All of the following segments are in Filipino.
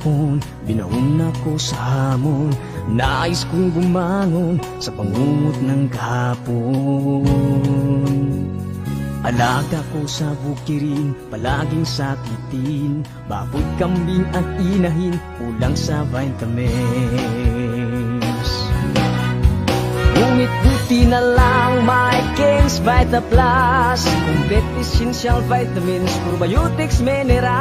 kahapon, binaon ako sa hamon. Nais kong bumangon sa pangungot ng kahapon. Alaga ko sa bukirin, palaging sakitin. Baboy, kambing at inahin, kulang sa vitamins. Ngunit buti na lang may King's Vita Plus, complete essential vitamins, probiotics, minerals.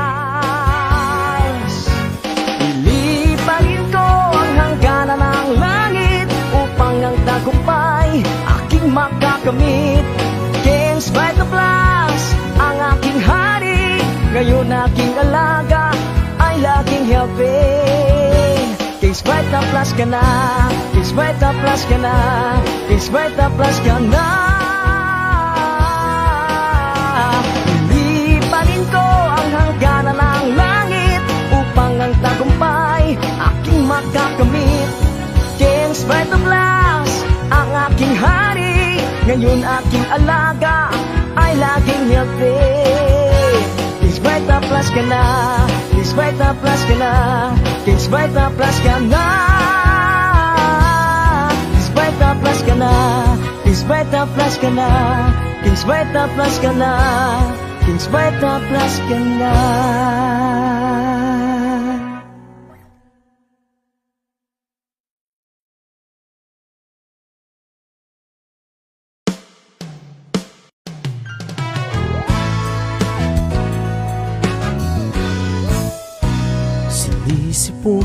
Ilipagin ko ang hangganan ng langit upang ang tagumpay aking makakamit. King's Vita Plus, ang aking hari, ngayon aking alaga ay laging healthy. King's Vita Plus ka na, King's Vita Plus ka na, King's Vita Plus ka na. Ilipanin ko ang hangganan ng langit upang ang tagumpay aking makakamit. King's Vita Plus, ang aking hari, ngayon aking alaga ay laging healthy. King's Vita Plus ka na, King's Vita Plus ka na, King's Vita Plus ka na. King's Vita Plus ka na, King's Vita Plus ka na, King's Vita Plus ka na, King's Vita Plus ka na. Sinisipon,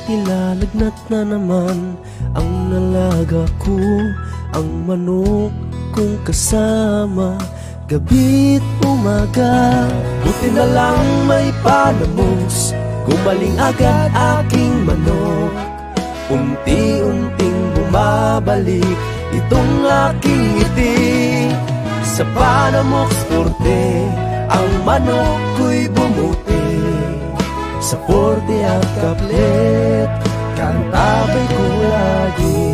nilalagnat na naman ang nalaga ko, ang manok kong kasama, gabi't umaga. Buti na lang may panamos, gumaling agad aking manok. Unti-unting bumabalik itong aking ngiti. Sa Panamox Forte, ang manok ko'y bumuti. Sa Forte at Kaplet, kantabay ko lagi.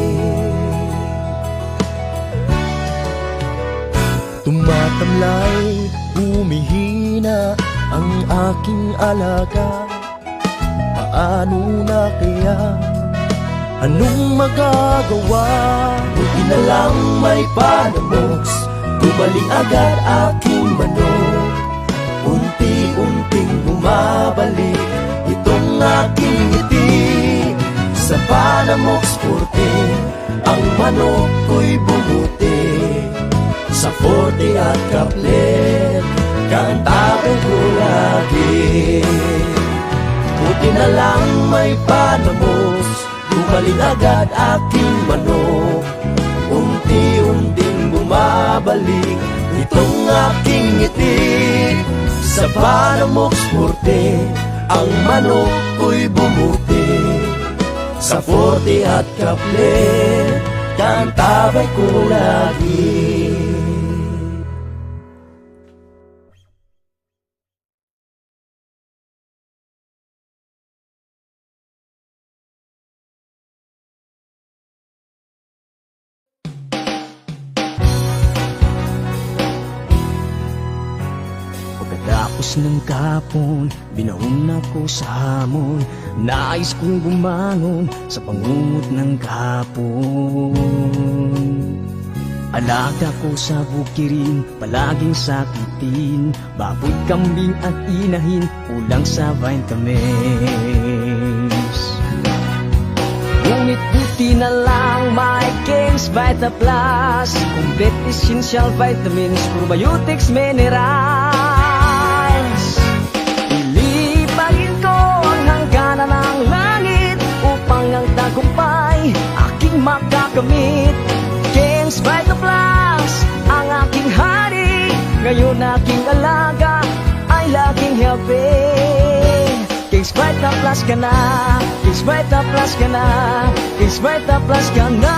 Tumatamlay, humihina ang aking alaga. Paano na kaya? Anong magagawa? Buti na lang may Panamox, gumaling agad aking manok. Unti-unting bumabalik itong aking ngiti. Sa Panamox Forte, ang manok ko'y bumuti. Sa Forte at Kaplet, kantabay ko lagi. Buti na lang may Panamox, gumaling agad aking manok. Unti-unting bumabalik itong aking ngiti. Sa Panamox Forte, ang manok ko'y bumuti. Sa Forte at Kaplet, kantabay ko lagi. Pagkatapos ng kahapon, binaon ako sa hamon. Nais kong bumangon sa pangungot ng kahapon. Alaga ko sa bukirin, palaging sakitin. Baboy, kambing at inahin, kulang sa vitamins. Ngunit buti na lang may King's Vita Plus, complete essential vitamins, probiotics, minerals. Ilipagin ko ang hangganan ng langit upang ang tagumpay aking makakamit. King's Vita Plus, ang aking hari, ngayon aking alaga ay laging healthy. King's Vita Plus ka na, King's Vita Plus ka na, King's Vita Plus ka na.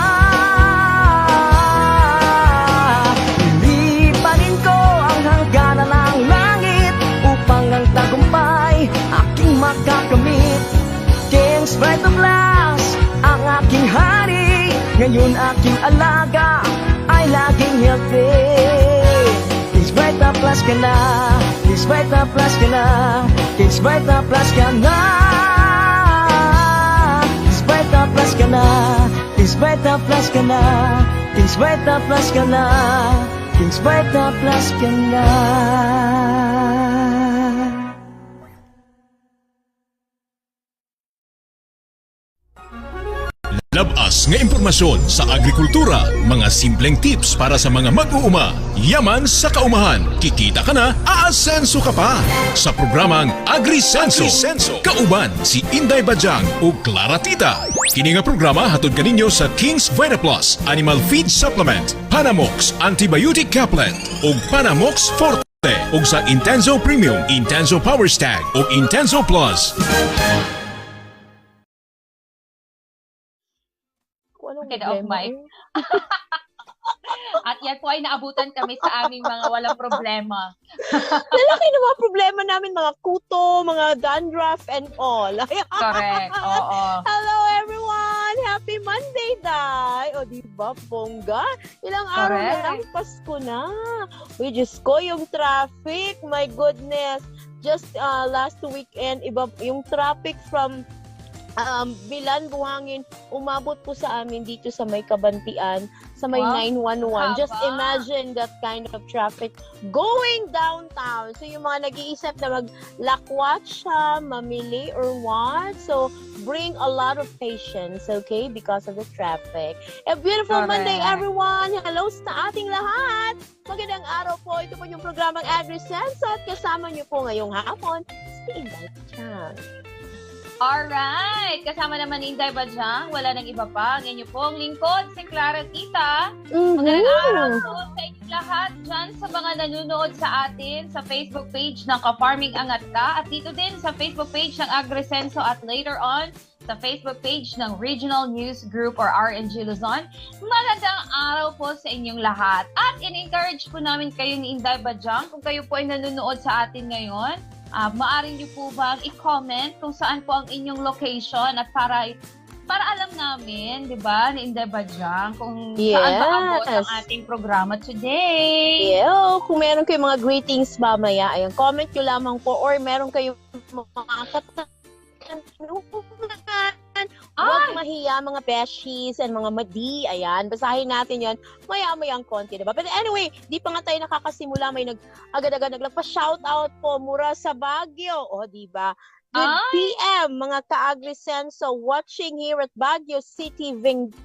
Ilipanin ko ang hangganan ng langit upang ang tagumpay aking makakamit. King's Vita Plus, ang aking hari, ngayon aking alaga ay laging healthy. King's Vita Plus ka na, King's Vita Plus ka na, King's Vita Plus ka na. Plus ka na, Kings Vita Plus ka na, Kings Vita Plus ka na, Kings Vita Plus ka na. Labas nga impormasyon sa agrikultura, mga simpleng tips para sa mga mag-uuma. Yaman sa kaumahan, kikita ka na, aasenso ka pa. Sa programang AgriSenso, kauban si Inday Bajang o Clara Tita. Kini nga programa hatod kaninyo sa Kings Vita Plus Animal Feed Supplement, Panamox Antibiotic Caplet ug Panamox Forte ug sa Intenso Premium, Intenso Power Stag ug Intenso Plus. Get off mic. At yan po ay naabutan kami sa aming mga walang problema. Lalaki na mga problema namin, mga kuto, mga dandruff, and all. Correct, oo. Hello everyone! Happy Monday, Day! O diba, bongga? Ilang araw na Correct. lang, Pasko na. Uy, Diyos ko, yung traffic, my goodness. Just last weekend, iba yung traffic from Milan, Buhangin, umabot po sa amin dito sa may Kabantian, sa may Wow. 911. Just Haba. imagine that kind of traffic going downtown. So yung mga nag-iisip na mag-lakwat siya, mamili or what. So bring a lot of patience, okay, because of the traffic. A beautiful Correct. Monday, everyone! Hello sa ating lahat! Magandang araw po. Ito po yung programang AgriSense at kasama niyo po ngayong hapon si Inday Bajang. Alright! Kasama naman ni Inday Bajang, wala nang iba pa. Ang inyo pong lingkod, si Clara Tita. Magandang araw po sa inyong lahat dyan sa mga nanonood sa atin sa Facebook page ng Ka-Farming Angat Ka at dito din sa Facebook page ng AgriSenso at later on sa Facebook page ng Regional News Group or RNG Luzon. Magandang araw po sa inyong lahat. At in-encourage po namin kayo ni Inday Bajang kung kayo po ay nanonood sa atin ngayon. Maaari niyo po bang i-comment kung saan po ang inyong location at para alam namin, 'di ba, ni Inday Bajang kung saan ba abot ang ating programa today. Yeah, kung meron kayong mga greetings mamaya, ayan, comment nyo lamang po or meron kayong mga katanungan. Huwag mahiya mga beshies and mga madi. Ayan, basahin natin yon maya-mayang konti, diba? But anyway, di pa nga tayo nakakasimula. May agad-agad nagpa-shoutout po mura sa Baguio. O, diba? Good PM, mga ka-AgriSenso watching here at Baguio City,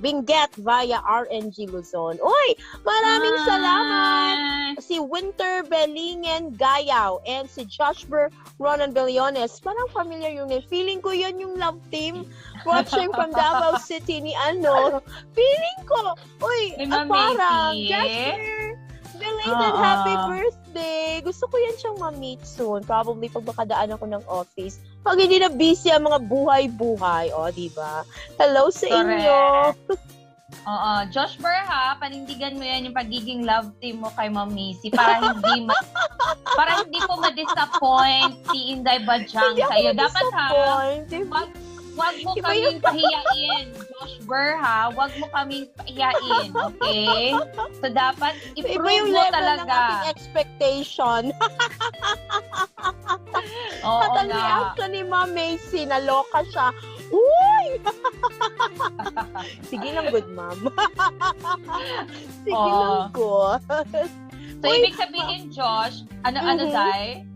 Benguet via RNG Luzon. Uy, maraming salamat! Si Winter Belingen Gayaw and si Joshber Ronan Bellones. Parang familiar yung name. Feeling ko yun yung love team watching from Davao City ni ano. Feeling ko. Uy, parang Joshber, belated happy birthday. Gusto ko yan siyang ma-meet soon. Probably pag makadaan ako ng office. Pag hindi na busy ang mga buhay-buhay. O, diba? Hello sa inyo. Oo, Josh Berha, panindigan mo yan yung pagiging love team mo kay Ma'am Missy para hindi po ma-disappoint si Inday Bajang sa iyo. Dapat wag mo kaming pahiyain. Josh Berha, wag mo kaming pahiyain, okay? So dapat Iba i-prove yung mo level ng talaga. ating expectation. Oo At ang nga. reaction ni Ma'am Macy, naloka siya. Uy! Sige lang, good ma'am. Sige Oo. lang ko. So ibig sabihin, Josh, ano Day?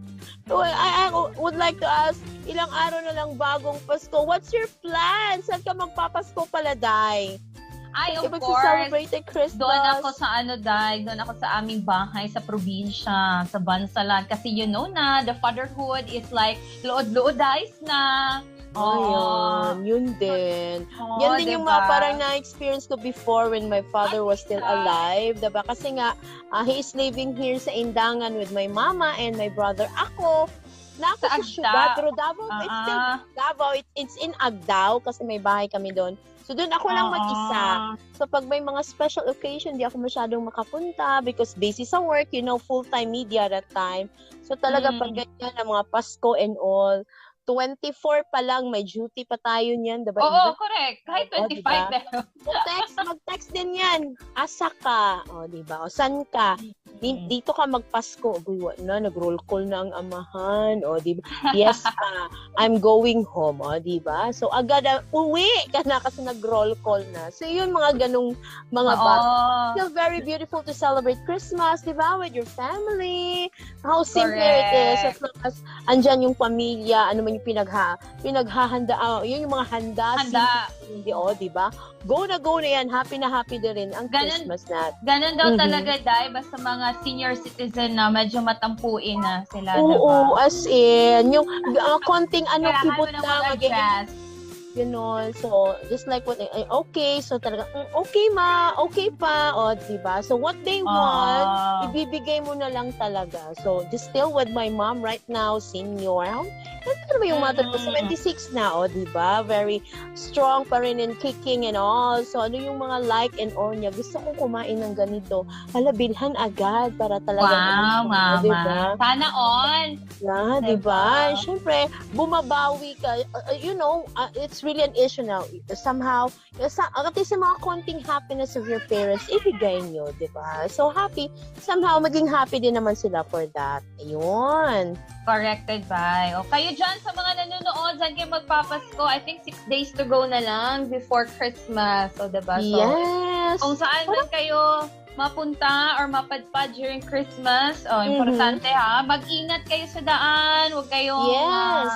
Well, I would like to ask, ilang araw na lang bagong Pasko. What's your plan? Saan ka magpapasko pala, Day? Ay, of Kasi course. celebrate Christmas. Doon ako sa doon ako sa aming bahay sa probinsya, sa Bansalan. Kasi you know na, the fatherhood is like, lood-loodays na. Yun din. Oo, Yan din yung diba? mga parang na-experience ko before when my father was still alive. Diba? Kasi nga, he is living here sa Indangan with my mama and my brother. Ako, na ako sa syudad, pero Davao, it's still Davao. It's in Agdao kasi may bahay kami doon. So doon ako lang mag-isa. So pag may mga special occasion, di ako masyadong makapunta because busy sa work, full-time media that time. So talaga pag ganyan na mga Pasko and all, 24 pa lang, may duty pa tayo niyan, diba? Oo, correct. Kahit 25 diba? na. Mag-text din yan. Asa ka? O, diba? O, san ka? Dito ka magpasko. Uy, nag-roll call na ang amahan. O, di ba? Yes, I'm going home. O, di ba? So, agad uwi ka na kasi nag-roll call na. So, yun mga ganung mga bata. Feel very beautiful to celebrate Christmas, di ba? With your family. How simple it is. As long as andyan yung pamilya, ano man yung pinaghahanda, yun yung mga handa. Hindi, di ba? Go na yan. Happy na rin ang Christmas natin. Ganun daw talaga, Day. Basta mga senior citizen na medyo matampuin na sila. Oo, as in. Yung konting kibot na na. mag-adjust. Ganon. So, just like what, okay. So, talaga, okay ma, okay pa. O, diba? So, what they want, ibibigay mo na lang talaga. So, just still with my mom right now, senior. Ano ba yung mother ko? 76 na, o, diba? Very strong pa rin in kicking and all. So, ano yung mga like and all niya? Gusto kong kumain ng ganito. Bilhan agad para talaga. Wow, mama. Diba? Sana all. Yeah, diba? Siyempre, bumabawi ka. It's really an issue now. Somehow, at least yung mga konting happiness of your parents, ibigay nyo, diba? So, happy. Somehow, maging happy din naman sila for that. Ayun. Corrected by. O, kayo dyan sa mga nanonood, saan kayo magpapasko? I think 6 days to go na lang before Christmas. O, diba? So, Yes. kung saan man kayo mapunta or mapadpad during Christmas, importante ha. Mag-ingat kayo sa daan. Huwag kayong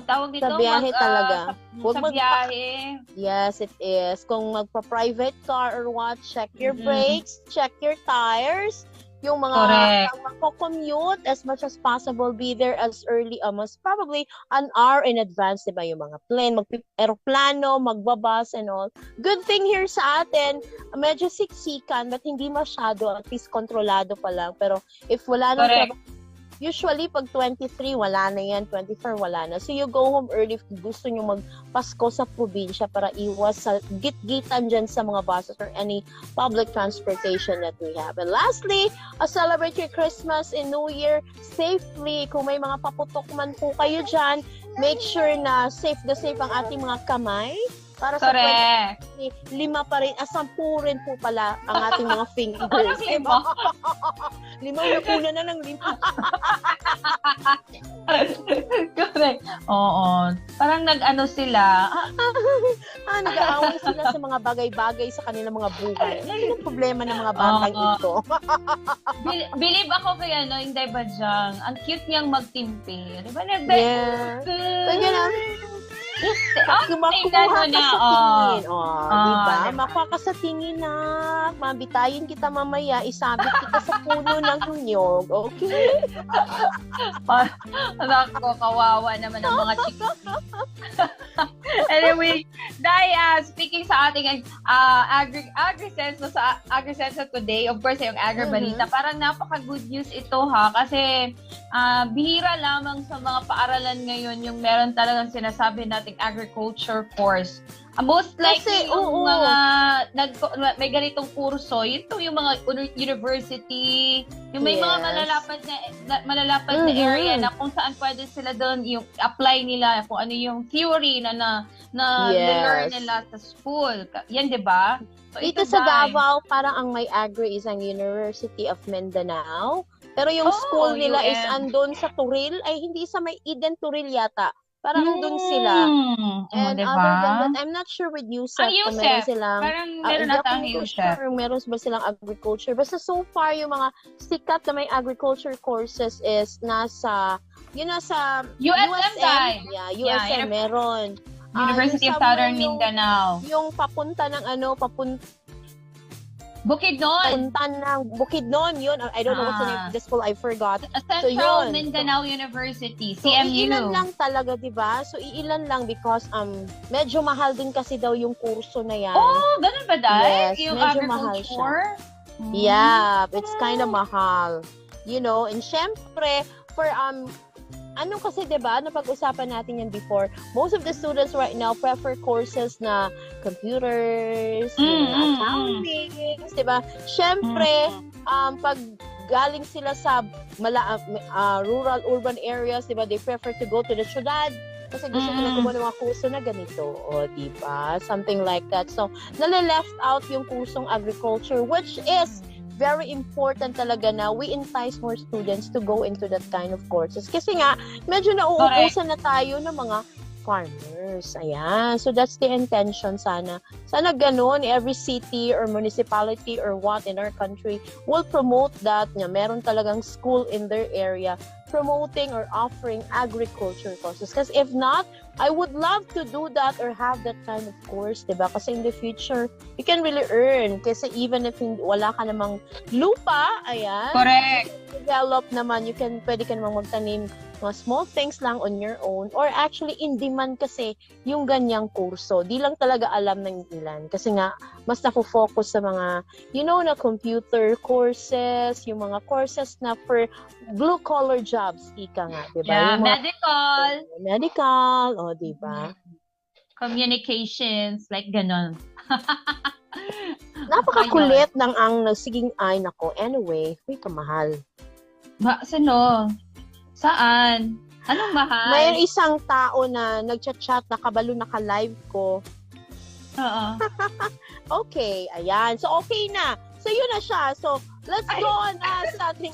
tawag dito, sa biyahe talaga. Sa biyahe. Yes, it is. Kung magpa-private car or what, check your brakes, check your tires. Yung mga magpo-commute, as much as possible, be there as early, most probably an hour in advance, diba? Yung mga plane, aeroplano, magbabas and all. Good thing here sa atin, medyo siksikan, but hindi masyado, at least kontrolado pa lang. Pero if wala nang usually, pag 23, wala na yan. 24, wala na. So, you go home early if gusto nyo magpasko sa probinsya para iwas sa git-gitan dyan sa mga buses or any public transportation that we have. And lastly, celebrate your Christmas and New Year safely. Kung may mga paputok man po kayo dyan, make sure na safe ang ating mga kamay. Para sa 5 pa rin, 10 rin po pala ang ating mga fingers. 5 na ng 5. Correct. Oo. Parang nag-ano sila. Nag-aaway sila sa mga bagay-bagay sa kanilang mga buhay. Ano yung problema ng mga batang ito? Believe ako kay Inday Badyang. Ang cute niyang magtimpi. Di ba? Yeah. Kaya na, tingnan mo na. Diba? Makuha ka sa tingin na. Mabitayin kita mamaya. Isabit kita sa puno ng nyog. Okay? Anak ko, kawawa naman ang mga chicks. Anyway, Day, speaking sa ating Agri-Senso sa Agri-Senso today, of course, yung Agri-Balita, parang napaka-good news ito ha, kasi bihira lamang sa mga paaralan ngayon yung meron talagang sinasabi nating agriculture course. Most likely, yung mga may ganitong kurso, yun yung mga university, yung may mga malalapad na area na kung saan pwede sila doon yung apply nila kung ano yung theory na learn nila sa school. Yan, di ba? So, dito sa Davao, parang ang may agri is ang University of Mindanao. Pero yung school nila is andun sa Turil, ay hindi sa may Eden Turil yata. Parang andun sila. And diba? other than that, I'm not sure with USEP. Meron silang, parang meron nata ang USEP. Meron ba silang agriculture? Basta so far, yung mga sikat na may agriculture courses is nasa USM. Yeah, USM meron. University of Southern Mindanao. Yung papunta ng Bukidnon. Punta ng Bukidnon, yun. I don't know what's the name of the school. I forgot. Central Mindanao University, CMU. Iilan lang talaga, di ba? So, iilan lang because medyo mahal din kasi daw yung kurso na yan. Oh, ganun ba, Day? Yes, yung medyo mahal siya. Yeah, it's kind of mahal. You know, and syempre, for ano kasi, diba, napag-usapan natin yan before, most of the students right now prefer courses na computers, accounting, diba? Siyempre, pag galing sila sa rural, urban areas, diba, they prefer to go to the syudad kasi gusto nila kumuha ng mga kurso na ganito. O, diba? Something like that. So, nale-left out yung kursong agriculture, which is very important talaga na we entice more students to go into that kind of courses. Kasi nga, medyo nauubusan na tayo ng mga farmers. Ayan. So that's the intention sana. Sana ganun, every city or municipality or what in our country will promote that. Meron talagang school in their area promoting or offering agriculture courses. Because if not, I would love to do that or have that kind of course, diba? Kasi in the future, you can really earn. Kasi even if wala ka namang lupa, ayan. Correct. Develop naman, pwede ka namang magtanim mga small things lang on your own. Or actually, in demand kasi yung ganyang kurso. Di lang talaga alam ng ilan. Kasi nga, mas nafo-focus sa mga, na computer courses, yung mga courses na for blue-collar jobs, ika nga, diba? Yeah, Yung mga medical, diba? communications, like ganon. Napakakulit ng siging ay nako. Anyway, may kamahal. Saan? Anong mahal? May isang tao na nagchat-chat, nakabalo, naka-live ko. Oo. Okay, ayan. So, okay na. So, yun na siya. So, let's go on sa ating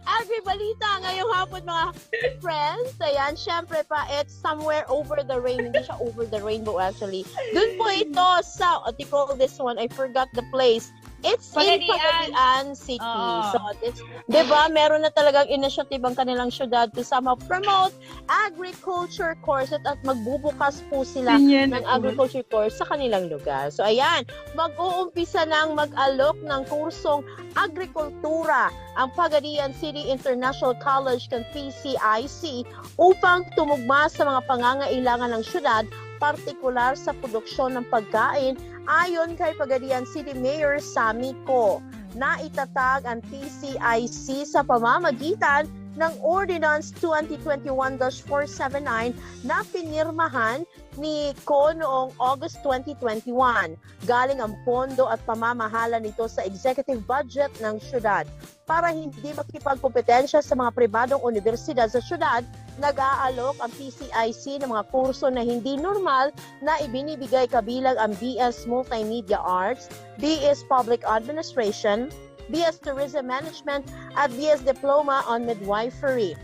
Agri-balita ngayong hapon, mga friends. Ayan, syempre pa, it's somewhere over the rain. Hindi siya over the rainbow, actually. Dun po ito sa, what do you call this one? I forgot the place. It's in Pagadian City. So, it's, diba, meron na talagang initiative ang kanilang syudad to somehow promote agriculture courses at magbubukas po sila ng agriculture course sa kanilang lugar. So, ayan, mag-uumpisa ng mag-alok ng kursong agrikultura ang Pagadian City International College ng PCIC upang tumugma sa mga pangangailangan ng syudad, partikular sa produksyon ng pagkain. Ayon kay Pagadian City Mayor Sammy Co, na itatag ang PCIC sa pamamagitan ng Ordinance 2021-479 na pinirmahan ni Co noong August 2021. Galing ang pondo at pamamahala nito sa executive budget ng syudad. Para hindi makipagkompetensya sa mga pribadong universidad sa syudad, nag-aalok ang PCIC ng mga kurso na hindi normal na ibinibigay kabilang ang BS Multimedia Arts, BS Public Administration, BS Tourism Management at BS Diploma on Midwifery.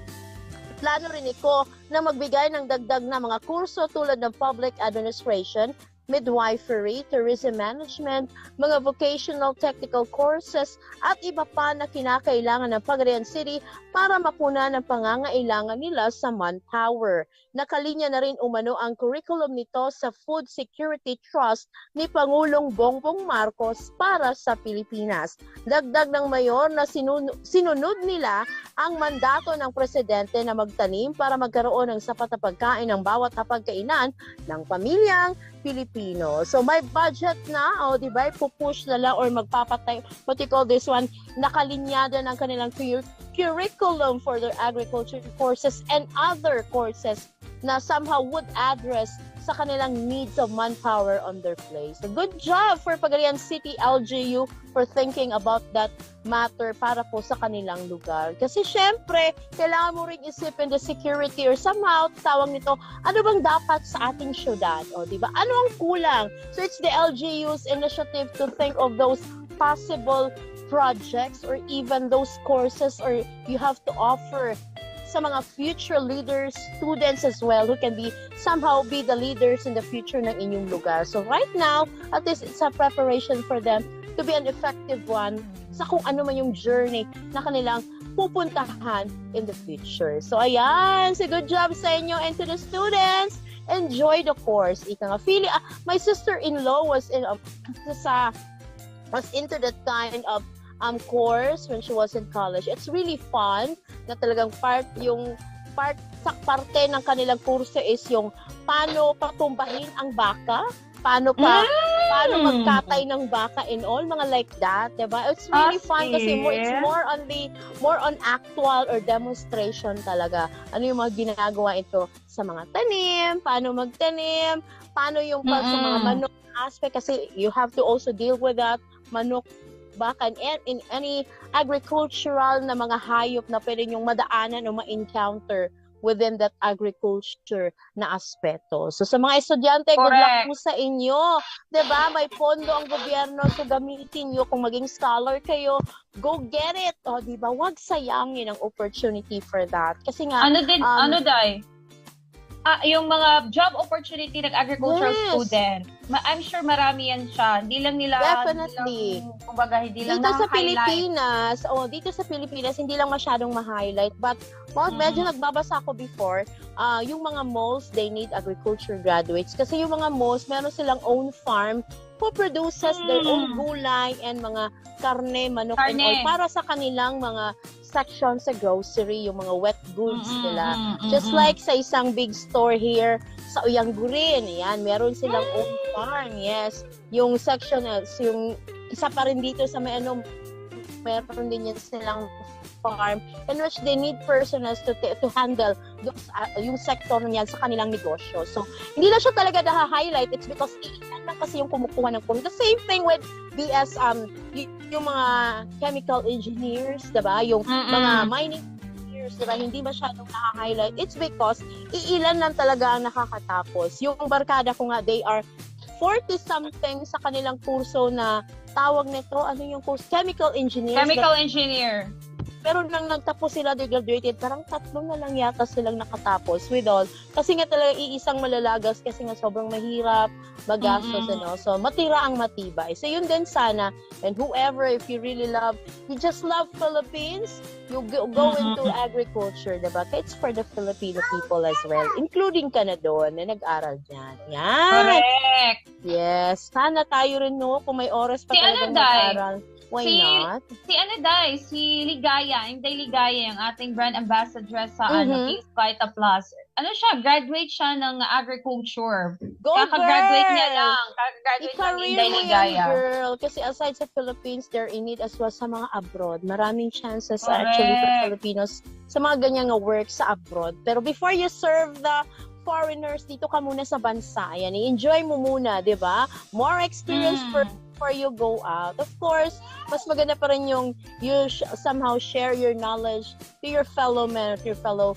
Plano rin ito na magbigay ng dagdag na mga kurso tulad ng Public Administration, Midwifery, Tourism Management, mga vocational technical courses at iba pa na kinakailangan ng Pagadian City para mapunan ang pangangailangan nila sa manpower. Nakalinya na rin umano ang curriculum nito sa Food Security Trust ni Pangulong Bongbong Marcos para sa Pilipinas. Dagdag ng mayor na sinunod nila ang mandato ng presidente na magtanim para magkaroon ng sapat na pagkain ng bawat hapagkainan ng pamilyang Pilipino. So may budget na, di ba, pupush nila or magpapatay, what you call this one, nakalinyada ng kanilang curriculum for their agriculture courses and other courses na somehow would address sa kanilang needs of manpower on their place. So good job for Pagadian City LGU for thinking about that matter para po sa kanilang lugar. Kasi syempre, kailangan mo rin isipin the security or somehow, tawag nito, ano bang dapat sa ating syudad? O, diba? Ano ang kulang? So it's the LGU's initiative to think of those possible projects or even those courses or you have to offer sa mga future leaders, students as well, who can somehow be the leaders in the future ng inyong lugar. So right now, at least it's a preparation for them to be an effective one sa kung ano man yung journey na kanilang pupuntahan in the future. So ayan, so good job sa inyo and to the students. Enjoy the course. Ika nga, my sister-in-law was into that kind of course when she was in college. It's really fun na talagang parte ng kanilang kurso is yung paano patumbahin ang baka, paano magkatay ng baka and all, mga like that, diba? It's really fun kasi it's more on actual or demonstration talaga. Ano yung mga ginagawa ito sa mga tanim, paano magtanim, paano yung sa mga manok aspect kasi you have to also deal with that, manok, baka, and in any agricultural na mga hayop na pwede yung madaanan o ma-encounter within that agriculture na aspeto. So sa mga estudyante, good luck Correct. po sa inyo. 'Di ba? May pondo ang gobyerno, so gamitin niyo kung maging scholar kayo. Go get it. O, 'di ba? Huwag sayangin ang opportunity for that. Kasi nga Ano Day? Yung mga job opportunity ng agricultural Yes. student. I'm sure marami yan siya. Hindi lang nila, Definitely. hindi lang dito sa naka-highlight. Pilipinas, hindi lang masyadong ma-highlight. But, medyo nagbabasa ako before, yung mga malls, they need agriculture graduates. Kasi yung mga malls, meron silang own farm who produces their own gulay and mga karne, manok, and all para sa kanilang mga section sa grocery, yung mga wet goods nila. Just like sa isang big store here sa Uyanggurin, yan, meron silang own farm, yes. Yung section, yung isa pa rin dito sa may meron din yan silang farm in which they need personnel to handle those, yung sector niyan sa kanilang negosyo. So, hindi na siya talaga na-highlight. It's because ilan lang kasi yung kumukuha ng The same thing with BS, yung mga chemical engineers, diba? Yung mga mining engineers, diba? Hindi masyadong na-highlight. It's because iilan lang talaga ang nakakatapos. Yung barkada ko nga, they are 40-something sa kanilang kurso na tawag nito, ano yung course? Chemical engineers. Chemical engineer. Pero nang nagtapos sila, they graduated, parang 3 na lang yata silang nakatapos with all. Kasi nga talaga iisang malalagas kasi nga sobrang mahirap, magastos, So, matira ang matibay. So, yun din sana. And whoever, if you really love, you just love Philippines, you go into agriculture, diba? It's for the Filipino people as well, including ka na doon na nag-aral dyan. Yan! Correct. Yes. Sana tayo rin, no? Kung may oras pa Si talagang Day? mag-aral. Why not? Si Ligaya, Inday Ligaya, yung ating brand ambassador sa Kings Vita Plus. Ano siya, graduate siya ng agriculture. Go, Kaka-graduate girl! niya lang. Kaka-graduate lang ni I-career Inday mo Ligaya. yan, girl. Kasi aside sa Philippines, they're in need as well sa mga abroad. Maraming chances Correct. actually for Filipinos sa mga ganyang work sa abroad. Pero before you serve the foreigners, dito ka muna sa bansa. Ayan, i-enjoy mo muna, di ba? More experience before you go out. Of course, mas maganda pa rin yung you somehow share your knowledge to your fellow men, to your fellow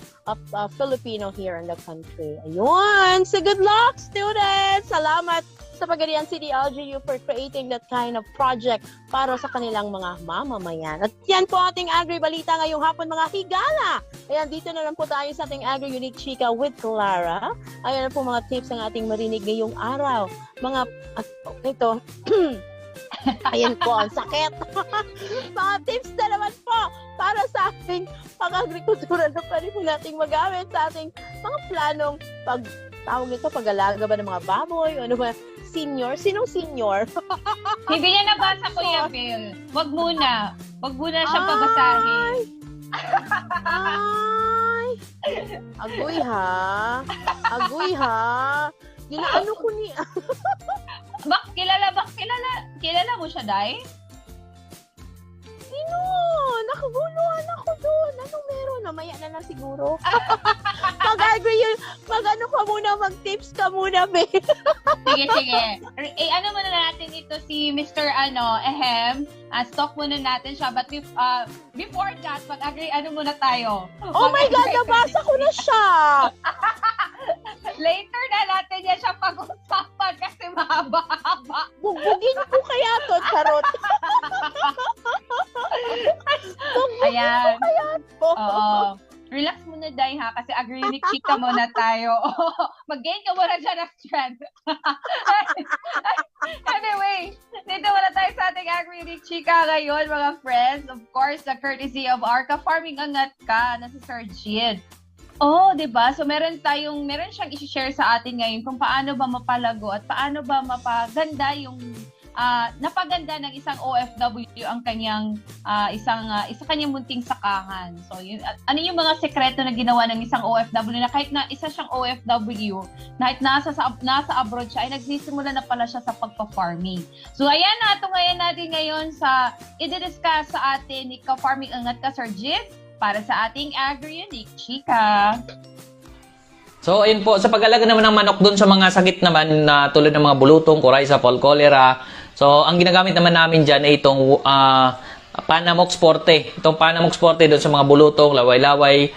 Filipino here in the country. Ayun! So good luck, students! Salamat sa Pagadian City LGU for creating that kind of project para sa kanilang mga mamamayan. At yan po ating Agri-Balita ngayong hapon, mga higala! Ayan, dito na lang po tayo sa ating Agri-Unique Chika with Clara. Ayan na po mga tips ang ating marinig ngayong araw. Ito, ayan po, ang sakit. Mga tips na naman po para sa ating pag-agrikultura na pwede po nating magamit sa ating mga planong pag-alaga ba ng mga baboy, o ano ba, senior? Sinong senior? Hindi niya nabasa, Kuya Phil. Wag muna. Wag muna siya pabasahin. Ay! Agoy ha? Agoy ha? Ginaano ko ni... Kilala mo siya, Day? Sino? Nakaguluhan ako doon. Anong meron? Mamaya na lang siguro. Mag-ano ka muna, mag-tips ka muna, babe. Sige. Ano muna natin ito si Mr. Ehem. Stalk muna natin siya. But before that, mag-agree, muna tayo. Oh my God, nabasa ko na siya. Later na natin yan siya pag-usapan kasi mahaba-haba. Bugbugin ko kaya to, charot. Ayan. Po. Oo. Relax muna, Day, ha? Kasi agri-unique chika muna tayo. Mag-gain ka muna dyan ng strength. Anyway, dito muna tayo sa ating agri-unique chika ngayon, mga friends. Of course, the courtesy of Arca Farming Angat ka na si Sir Jid. Oh, 'di ba? So meron siyang i-share sa atin ngayon kung paano ba mapalago at paano ba mapaganda yung napaganda ng isang OFW ang kanyang isa kanyang munting sakahan. So yun, ano yung mga sekreto na ginawa ng isang OFW na kahit na isa siyang OFW, kahit nasa abroad siya, ay nagsisimula na pala siya sa pagpa-farming. So ayan ngayon natin ngayon sa i-discuss sa atin ni Ka-Farming Angat ka, Sir Jit, para sa ating Agri-Unique Chika. So, ayun po, sa pag-alaga naman ng manok dun sa mga sakit naman na tulad ng mga bulutong, coryza, fall cholera. So, ang ginagamit naman namin dyan ay itong Panamox forte. Itong Panamox forte doon sa mga bulutong, laway-laway,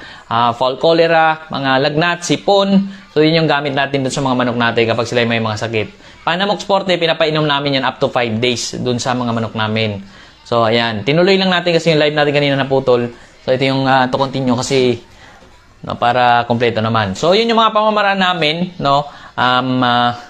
fall cholera, mga lagnat, sipon. So, yun yung gamit natin doon sa mga manok natin kapag sila may mga sakit. Panamox forte, pinapainom namin yan up to 5 days doon sa mga manok namin. So, ayan. Tinuloy lang natin kasi yung live natin kanina naputol. So, ito yung to continue kasi no, para kompleto naman. So, yun yung mga pamamaraan namin, no?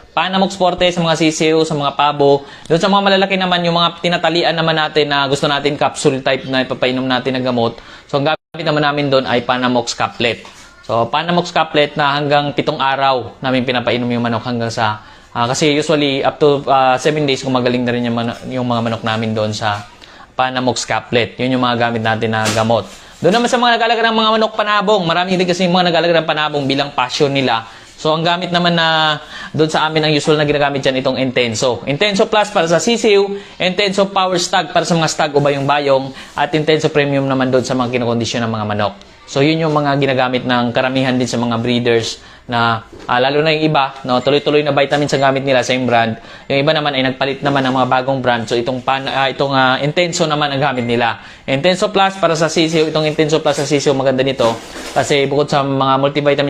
Panamox forte sa mga sisiw, sa mga pabo. Doon sa mga malalaki naman, yung mga tinatalian naman natin na gusto natin capsule type na ipapainom natin ng gamot. So, ang gamit naman namin doon ay Panamox caplet. So, Panamox caplet na hanggang 7 araw namin pinapainom yung manok hanggang sa kasi usually up to 7 days kung magaling na rin yung mga manok namin doon sa Panamox caplet. Yun yung mga gamit natin na gamot. Doon naman sa mga nag-alaga ng mga manok panabong, marami din kasi yung mga nag-alaga ng panabong bilang passion nila. So, ang gamit naman na doon sa amin, ang usual na ginagamit dyan, itong Intenso. Intenso Plus para sa sisiw, Intenso Power Stag para sa mga stag o bayong-bayong, at Intenso Premium naman doon sa mga kinokondisyon ng mga manok. So, yun yung mga ginagamit ng karamihan din sa mga breeders na, lalo na yung iba, no, tuloy-tuloy na vitamins ang gamit nila, same brand. Yung iba naman ay nagpalit naman ng mga bagong brand. So, itong Intenso naman ang gamit nila. Intenso Plus para sa sisiw, itong Intenso Plus sa sisiw, maganda nito. Kasi bukod sa mga multivitamin,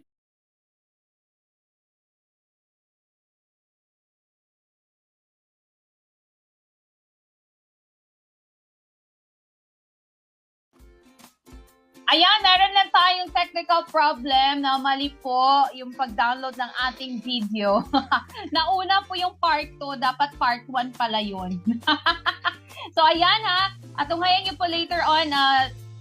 Ayan, meron lang tayong technical problem na mali po yung pag-download ng ating video. Nauna po yung part 2, dapat part 1 pala yun. So, ayan ha. At tunghayan nyo po later on,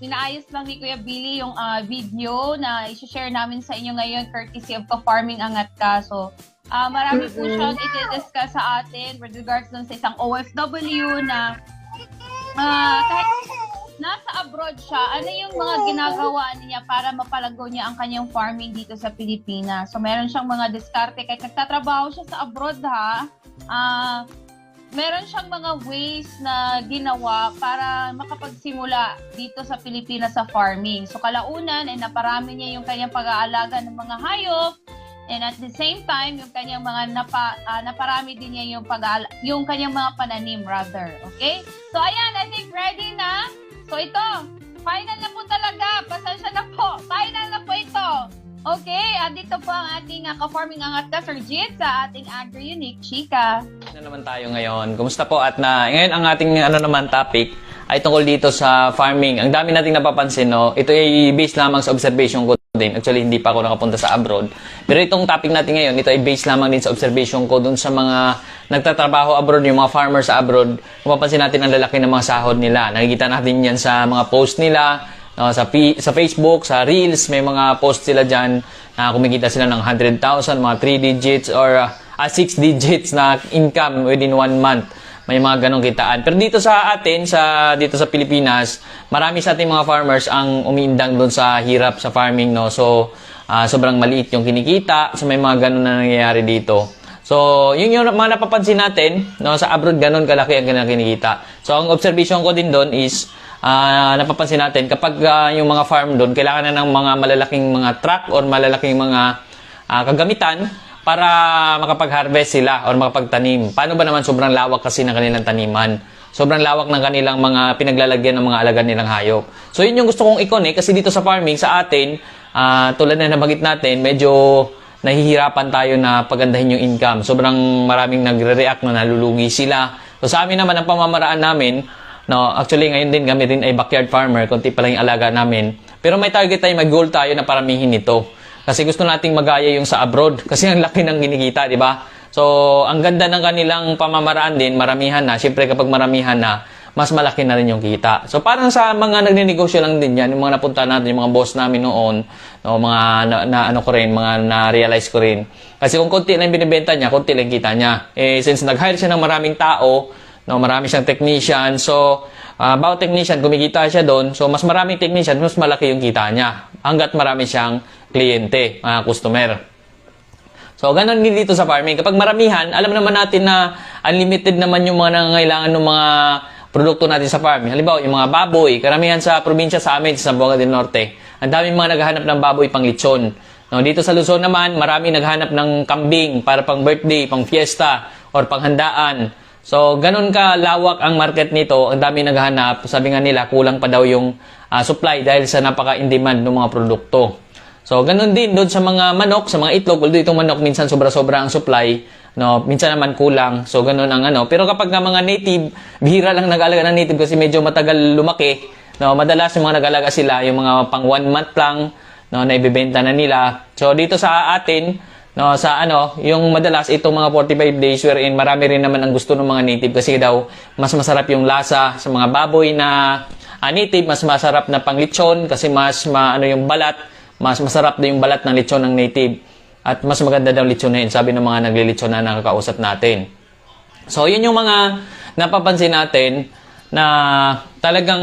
pinaayos lang ni Kuya Billy yung video na i-share namin sa inyo ngayon courtesy of Ka-Farming Angat Ka. So, marami po siyang i-discuss sa atin with regards dun sa isang OFW na kahit nasa abroad siya, ano yung mga ginagawa niya para mapalago niya ang kanyang farming dito sa Pilipinas. So, meron siyang mga diskarte. Kahit nagtatrabaho siya sa abroad, meron siyang mga ways na ginawa para makapagsimula dito sa Pilipinas sa farming. So, kalaunan, ay naparami niya yung kanyang pag-aalaga ng mga hayop. And at the same time, yung kanyang mga naparami din niya yung kanyang mga pananim, rather. Okay? So, ayan, I think ready na. So ito, final na po talaga. Pasensya na po. Final na po ito. Okay, dito po ang ating Ka-Farming Angat Ka, Sir Jit, sa ating Agri-Unique Chika. na naman tayo ngayon. Kumusta po? At ngayon ang ating topic ay tungkol dito sa farming. Ang dami nating napapansin, no? Ito ay based lamang sa observation ko din. Actually, hindi pa ako nakapunta sa abroad. Pero itong topic natin ngayon, ito ay based lamang din sa observation ko dun sa mga nagtatrabaho abroad, yung mga farmers sa abroad. Kung mapansin natin ang lalaki ng mga sahod nila. Nakikita natin yan sa mga post nila, no, sa Facebook, sa Reels, may mga post sila dyan na kumikita sila ng 100,000, mga 3 digits or 6 digits na income within 1 month. May mga ganong kitaan. Pero dito sa atin, dito sa Pilipinas, marami sa ating mga farmers ang umiindang doon sa hirap sa farming, no. So, sobrang maliit yung kinikita. So, may mga ganon na nangyayari dito. So, yun yung mga napapansin natin, no, sa abroad ganon kalaki ang kinikita. So, ang observation ko din doon is napapansin natin kapag yung mga farm doon kailangan na ng mga malalaking mga truck or malalaking mga kagamitan para makapag-harvest sila or makapagtanim. Paano ba naman sobrang lawak kasi ng kanilang taniman? Sobrang lawak ng kanilang mga pinaglalagyan ng mga alaga nilang hayop. So, yun yung gusto kong i-connect kasi dito sa farming, sa atin, tulad na nabanggit natin, medyo nahihirapan tayo na pagandahin yung income. Sobrang maraming nagre-react na nalulugi sila. So, sa amin naman, ang pamamaraan namin, no, actually, ngayon din kami din ay backyard farmer, konti pa lang yung alaga namin. Pero may target tayo, may goal tayo na paramihin ito. Kasi gusto nating magaya yung sa abroad. Kasi ang laki ng kinikita, di ba? So, ang ganda ng kanilang pamamaraan din, maramihan na. Siyempre, kapag maramihan na, mas malaki na rin yung kita. So, parang sa mga nagninegosyo lang din yan, yung mga napunta natin, yung mga boss namin noon, no, mga mga na-realize ko rin. Kasi kung konti lang binibenta niya, konti lang kita niya. Since nag-hire siya ng maraming tao, no, marami siyang technician, so, bawat technician, kumikita siya doon. So, mas maraming technician, mas malaki yung kita niya. Hanggat marami siyang kliyente, customer. So, ganun din dito sa farming. Kapag maramihan, alam naman natin na unlimited naman yung mga nangangailangan ng mga produkto natin sa farming. Halimbawa, yung mga baboy, karamihan sa probinsya sa amin, sa Zamboanga del Norte, ang daming mga naghahanap ng baboy pang lechon. No, dito sa Luzon naman, marami naghahanap ng kambing para pang birthday, pang fiesta, or pang handaan. So, ganun ka lawak ang market nito, ang dami naghahanap. Sabi nga nila, kulang pa daw yung supply dahil sa napaka-in-demand ng mga produkto. So, ganun din doon sa mga manok, sa mga itlog. Although itong manok, minsan sobra-sobra ang supply. No, minsan naman kulang. So, ganun ang ano. Pero kapag nga mga native, bihira lang nag-alaga ng native kasi medyo matagal lumaki. No, madalas yung mga nag-alaga sila, yung mga pang 1 month lang, no, na ibebenta na nila. So, dito sa atin, no, sa yung madalas itong mga 45 days wherein marami rin naman ang gusto ng mga native kasi daw mas masarap yung lasa sa mga baboy na native, mas masarap na pang lechon kasi mas yung balat, mas masarap na yung balat ng lechon ng native. At mas maganda daw lechon na yun, sabi ng mga naglilechon na nakakausap natin. So, yun yung mga napapansin natin na talagang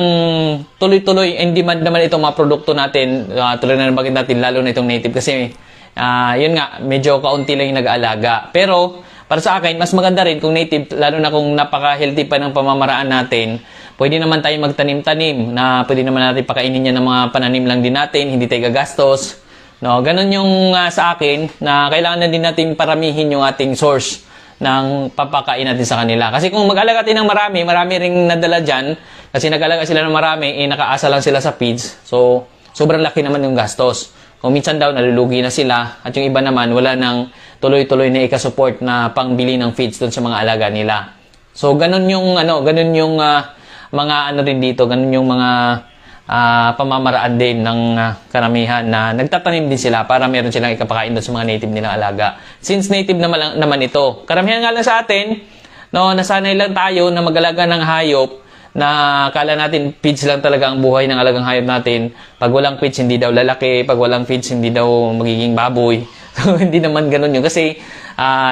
tuloy-tuloy in demand naman itong mga produkto natin, tuloy na nabanggit natin, lalo na itong native kasi yun nga, medyo kaunti lang yung nag-aalaga. Pero, para sa akin, mas maganda rin kung native, lalo na kung napaka-healthy pa ng pamamaraan natin, pwede naman tayo magtanim-tanim, na pwede naman natin pakainin niya ng mga pananim lang din natin, hindi tayo gagastos. No, ganun yung sa akin, na kailangan na din natin paramihin yung ating source ng papakain natin sa kanila. Kasi kung mag-alaga tayo ng marami ring nadala dyan, kasi nag-alaga sila ng marami, nakaasa lang sila sa feeds. So, sobrang laki naman yung gastos. Kung minsan daw nalulugi na sila at yung iba naman wala nang tuloy-tuloy na ikasupport na pangbili ng feeds doon sa mga alaga nila. So ganun yung mga rin dito, ganun yung mga pamamaraan din ng karamihan na nagtatanim din sila para meron silang ikapakain doon sa mga native nilang alaga. Since native naman ito. Karamihan nga lang sa atin, no, nasanay lang tayo na mag-alaga ng hayop na akala natin feeds lang talaga ang buhay ng alagang hayop natin. Pag walang feeds, hindi daw lalaki. Pag walang feeds, hindi daw magiging baboy. So, hindi naman ganun yun. Kasi,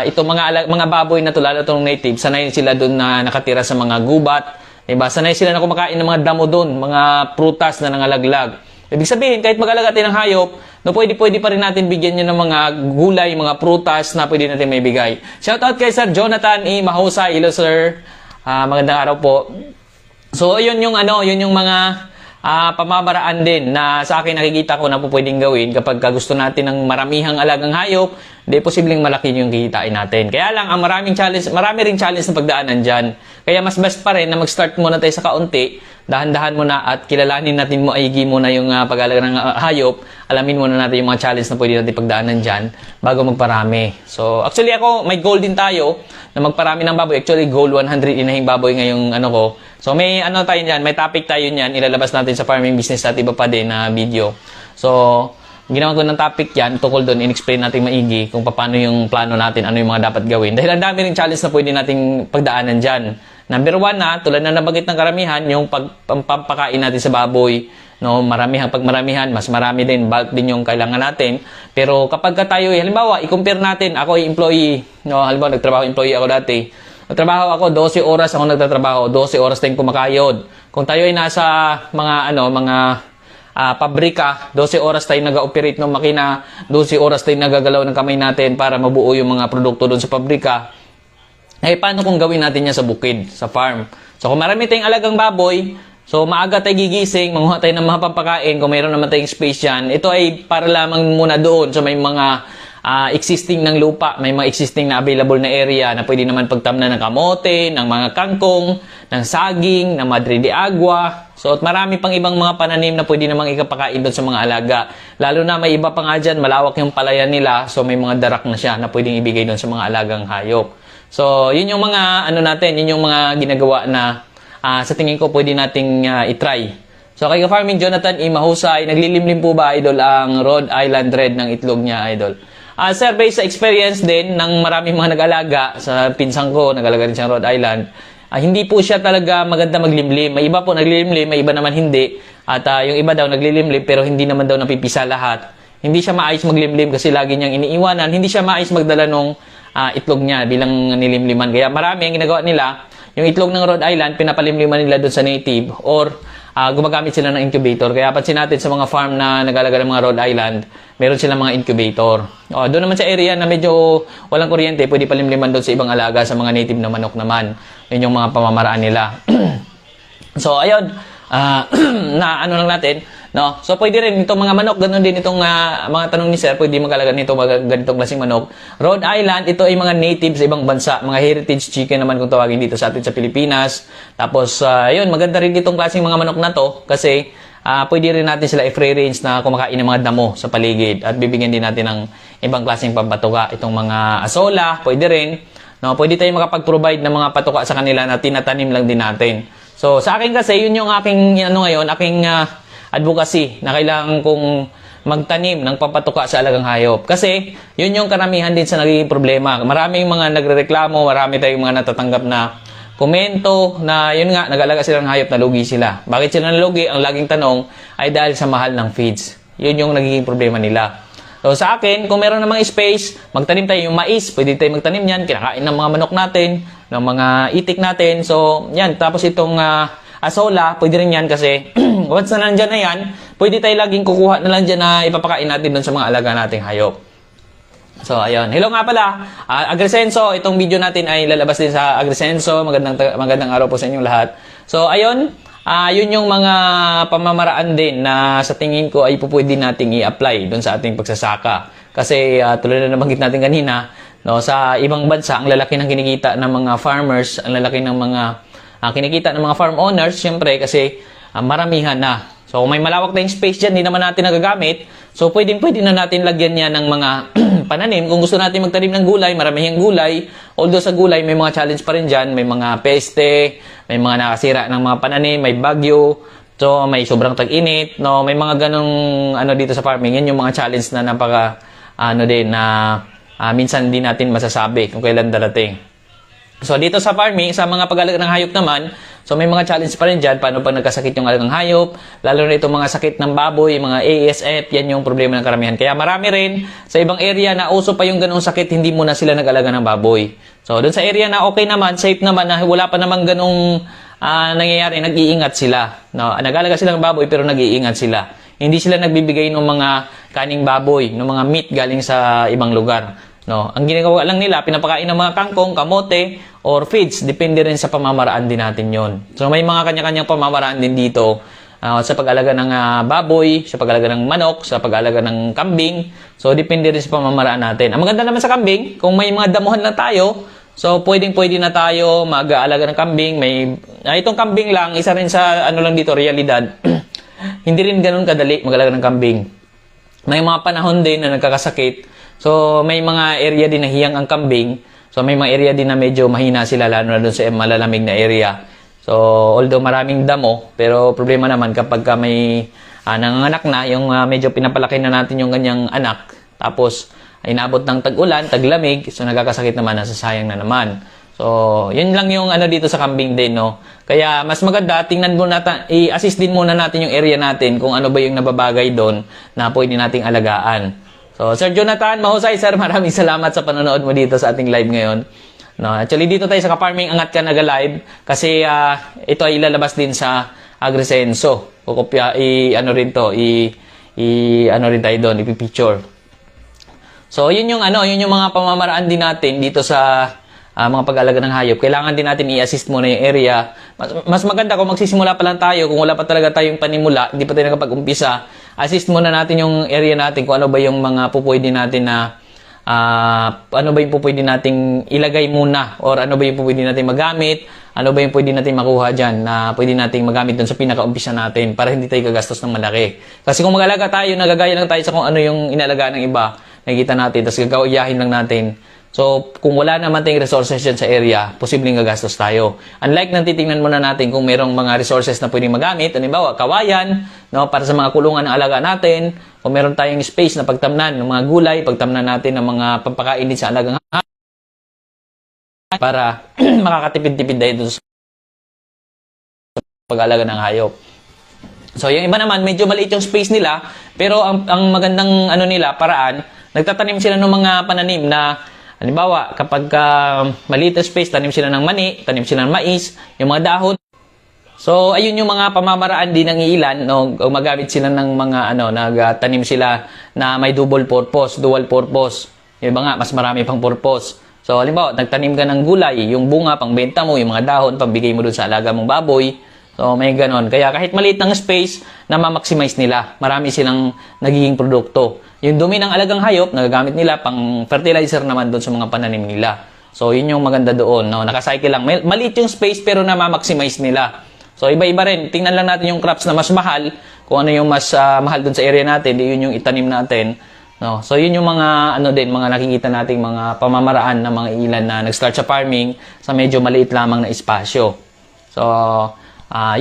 ito mga baboy na to, lalo itong native, sanay sila doon na nakatira sa mga gubat. Diba? Sanay sila na kumakain ng mga damo doon, mga prutas na nangalaglag. Ibig sabihin, kahit mag-alaga tayo ng hayop, no, pwede pa rin natin bigyan niya ng mga gulay, mga prutas na pwede natin may bigay. Shoutout kay Sir Jonathan E. Mahusay. Hello, sir. Magandang araw po. So, yun yung mga pamamaraan din na sa akin nakikita ko na po pwedeng gawin kapag gusto natin ng maramihang alagang hayop, di posibleng malaki yung kikitain natin. Kaya lang, ang marami ring challenge na pagdaanan dyan. Kaya mas best pa rin na mag-start muna tayo sa kaunti, dahan-dahan muna at kilalanin natin maigi muna yung pag-alaga ng hayop, alamin muna natin yung mga challenge na pwede natin pagdaanan dyan bago magparami. So, actually ako, may goal din tayo na magparami ng baboy. Actually, goal 100 inahing baboy ngayong ko. So, may tayo dyan, may topic tayo dyan, ilalabas natin sa farming business at iba pa din na video. So, ginawa ko ng topic yan, tukol doon, in-explain natin maigi kung paano yung plano natin, ano yung mga dapat gawin. Dahil ang dami ring challenge na pwede nating pagdaanan dyan. Number 1 na, tulad na nabanggit ng karamihan, yung pampakain natin sa baboy. No, pag maramihan, mas marami din, bulk din yung kailangan natin. Pero kapag tayo, halimbawa, i-compare natin, ako ay employee, no, halimbawa, employee ako dati. Nagtrabaho ako, 12 oras ako nagtatrabaho, 12 oras tayong kumakayod. Kung tayo ay nasa mga pabrika, 12 oras tayo nag-operate ng makina, 12 oras tayo nagagalaw ng kamay natin para mabuo yung mga produkto doon sa pabrika. Paano kung gawin natin yan sa bukid, sa farm? So, kung marami tayong alagang baboy, so maaga tayo gigising, manguha tayo ng mga pampakain, kung mayroon naman tayong space yan, ito ay para lamang muna doon sa may mga existing ng lupa, may mga existing na available na area na pwede naman pagtamnan ng kamote, ng mga kangkong, ng saging, ng madre de agua. So, at marami pang ibang mga pananim na pwede namang ikapakain doon sa mga alaga. Lalo na may iba pa nga dyan, malawak yung palayan nila, so may mga darak na siya na pwedeng ibigay doon sa mga alagang hayop. So, yun yung mga yun yung mga ginagawa na sa tingin ko pwede nating itry. So, kay Farming Jonathan E. Mahusay, naglilimlim po ba, idol, ang Rhode Island Red ng itlog niya, idol? Sir, based sa experience din ng maraming mga nag-alaga, sa pinsang ko, nag-alaga rin siya Rhode Island, hindi po siya talaga maganda maglimlim. May iba po naglilimlim, may iba naman hindi. At yung iba daw naglilimlim pero hindi naman daw napipisa lahat. Hindi siya maayos maglimlim kasi lagi niyang iniiwanan. Hindi siya maayos magdala nung itlog niya bilang nilimliman. Kaya marami ang ginagawa nila, yung itlog ng Rhode Island, pinapalimliman nila doon sa native or gumagamit sila ng incubator. Kaya pansin natin sa mga farm na nag-alaga ng mga Rhode Island, meron silang mga incubator. Doon naman sa area na medyo walang kuryente, pwede palimliman doon sa ibang alaga sa mga native na manok naman. Yun yung mga pamamaraan nila. So, ayun, lang natin, No? So, pwede rin itong mga manok, ganun din itong mga tanong ni Sir, pwede mag-alaga nito mga ganitong klaseng manok. Rhode Island, ito ay mga native sa ibang bansa, mga heritage chicken naman kung tawagin dito sa atin sa Pilipinas. Tapos, yun, maganda rin itong klaseng mga manok na to kasi pwede rin natin sila i-free range na kumakain ng mga damo sa paligid at bibigyan din natin ng ibang klaseng pampatuka. Itong mga asola, pwede rin. No, pwede tayong makapag-provide ng mga patuka sa kanila na tinatanim lang din natin. So, sa akin kasi, yun yung aking, aking advocacy na kailangan kong magtanim ng pampatuka sa alagang hayop. Kasi, yun yung karamihan din sa nagiging problema. Maraming mga nagrereklamo, marami tayong mga natatanggap na komento na yun nga, nag-alaga sila ng hayop, nalugi sila. Bakit sila nalugi? Ang laging tanong ay dahil sa mahal ng feeds. Yun yung nagiging problema nila. So sa akin, kung meron namang space, magtanim tayo yung mais. Pwede tayo magtanim yan. Kinakain ng mga manok natin, ng mga itik natin. So yan, tapos itong asola, pwede rin yan kasi once na nandyan na yan, pwede tayo laging kukuha na lang dyan na ipapakain natin dun sa mga alaga nating hayop. So, ayun. Hello nga pala. Agrisenso, itong video natin ay lalabas din sa Agrisenso. Magandang araw po sa inyong lahat. So, ayun. Yun yung mga pamamaraan din na sa tingin ko ay pupwede nating i-apply doon sa ating pagsasaka. Kasi, tulad na nabanggit natin kanina, no, sa ibang bansa, ang lalaki ng kinikita ng mga farmers, ang lalaki ng mga kinikita ng mga farm owners, syempre, kasi maramihan na. So, kung may malawak tayong space dyan, hindi naman natin nagagamit. So, pwede na natin lagyan niya ng mga pananim. Kung gusto natin magtanim ng gulay, maramihang gulay. Although sa gulay, may mga challenge pa rin dyan. May mga peste, may mga nakasira ng mga pananim, may bagyo. So, may sobrang tag-init. No? May mga ganong dito sa farming. Yan yung mga challenge na minsan hindi natin masasabi kung kailan darating. So, dito sa farming, sa mga pag-alaga ng hayop naman, so may mga challenge pa rin dyan. Paano pag nagkasakit yung alagang hayop, lalo na itong mga sakit ng baboy, mga ASF, yan yung problema ng karamihan. Kaya marami rin sa ibang area na uso pa yung ganong sakit, hindi muna sila nag-alaga ng baboy. So, dun sa area na okay naman, safe naman, na wala pa naman ganong nangyayari, nag-iingat sila. No, nag-alaga sila ng baboy, pero nag-iingat sila. Hindi sila nagbibigay ng mga kaning baboy, ng mga meat galing sa ibang lugar. No, ang ginagawa lang nila, pinapakain ng mga kangkong, kamote, or feeds. Depende rin sa pamamaraan din natin yon. So, may mga kanya-kanyang pamamaraan din dito sa pag-alaga ng baboy, sa pag-alaga ng manok, sa pag-alaga ng kambing. So, depende rin sa pamamaraan natin. Ang maganda naman sa kambing, kung may mga damuhan lang tayo, so, pwede na tayo mag-aalaga ng kambing. Itong kambing lang, isa rin sa lang dito, realidad. Hindi rin ganun kadali mag-alaga ng kambing. May mga panahon din na nagkakasakit. So, may mga area din na hiyang ang kambing. So, may mga area din na medyo mahina sila, lalo na doon sa malalamig na area. So, although maraming damo, pero problema naman kapag may nanganganak na, yung medyo pinapalaki na natin yung ganyang anak. Tapos, inabot ng tag-ulan, taglamig, so nagkakasakit naman, nasasayang na naman. So, yun lang yung dito sa kambing din, no? Kaya, mas maganda, tingnan muna i-assist din muna natin yung area natin kung ano ba yung nababagay doon na pwede nating alagaan. So, Sir Jonathan, mahusay, sir, maraming salamat sa panonood mo dito sa ating live ngayon. No, actually, dito tayo sa Ka-Farming Angat Ka Naga-Live kasi ito ay ilalabas din sa Agrisenso. Kukopya, rin tayo doon, ipipicture. So, yun yung mga pamamaraan din natin dito sa mga pag-alaga ng hayop. Kailangan din natin i-assist muna yung area. Mas maganda kung magsisimula pa lang tayo, kung wala pa talaga tayong panimula, hindi pa tayo nakapag-umpisa, assist muna natin yung area natin kung ano ba yung mga pupwede natin na ano ba yung pupwede nating ilagay muna or ano ba yung pupwede natin magamit, ano ba yung pwede natin makuha dyan na pwede nating magamit dun sa pinaka-umpisa natin para hindi tayo gagastos ng malaki. Kasi kung mag-alaga tayo, nagagaya lang tayo sa kung ano yung inalagaan ng iba, nakikita natin, tapos gagawayahin lang natin. So, kung wala naman tayong resources dyan sa area, posibleng gagastos tayo. Unlike nang titingnan muna natin kung merong mga resources na pwedeng magamit, halimbawa, kawayan, no, para sa mga kulungan ng alaga natin, kung meron tayong space na pagtamnan ng mga gulay, pagtamnan natin ng mga pampakain din sa alagang hayop, para makakatipid-tipid tayo dun sa pag-alaga ng hayop. So, yung iba naman, medyo maliit yung space nila, pero ang magandang nila, paraan, nagtatanim sila ng mga pananim na halimbawa, kapag maliit na space, tanim sila ng mani, tanim sila ng mais, yung mga dahon. So, ayun yung mga pamamaraan din ng ilan, no? Magamit sila ng mga, nagtanim sila na may dual purpose. Yung iba nga, mas marami pang purpose. So, halimbawa, nagtanim ka ng gulay, yung bunga, pangbenta mo, yung mga dahon, pambigay mo dun sa alaga mong baboy. So, may ganon. Kaya kahit maliit ng space, na ma-maximize nila. Marami silang nagiging produkto. Yung dumi ng alagang hayop, nagagamit nila pang fertilizer naman doon sa mga pananim nila. So, yun yung maganda doon. No? Nakacycle lang. Maliit yung space pero na ma-maximize nila. So, iba-iba rin. Tingnan lang natin yung crops na mas mahal. Kung ano yung mas mahal doon sa area natin, yun yung itanim natin. No? So, yun yung mga, mga nakikita nating mga pamamaraan ng mga ilan na nag-start sa farming sa medyo maliit lamang na espasyo. So,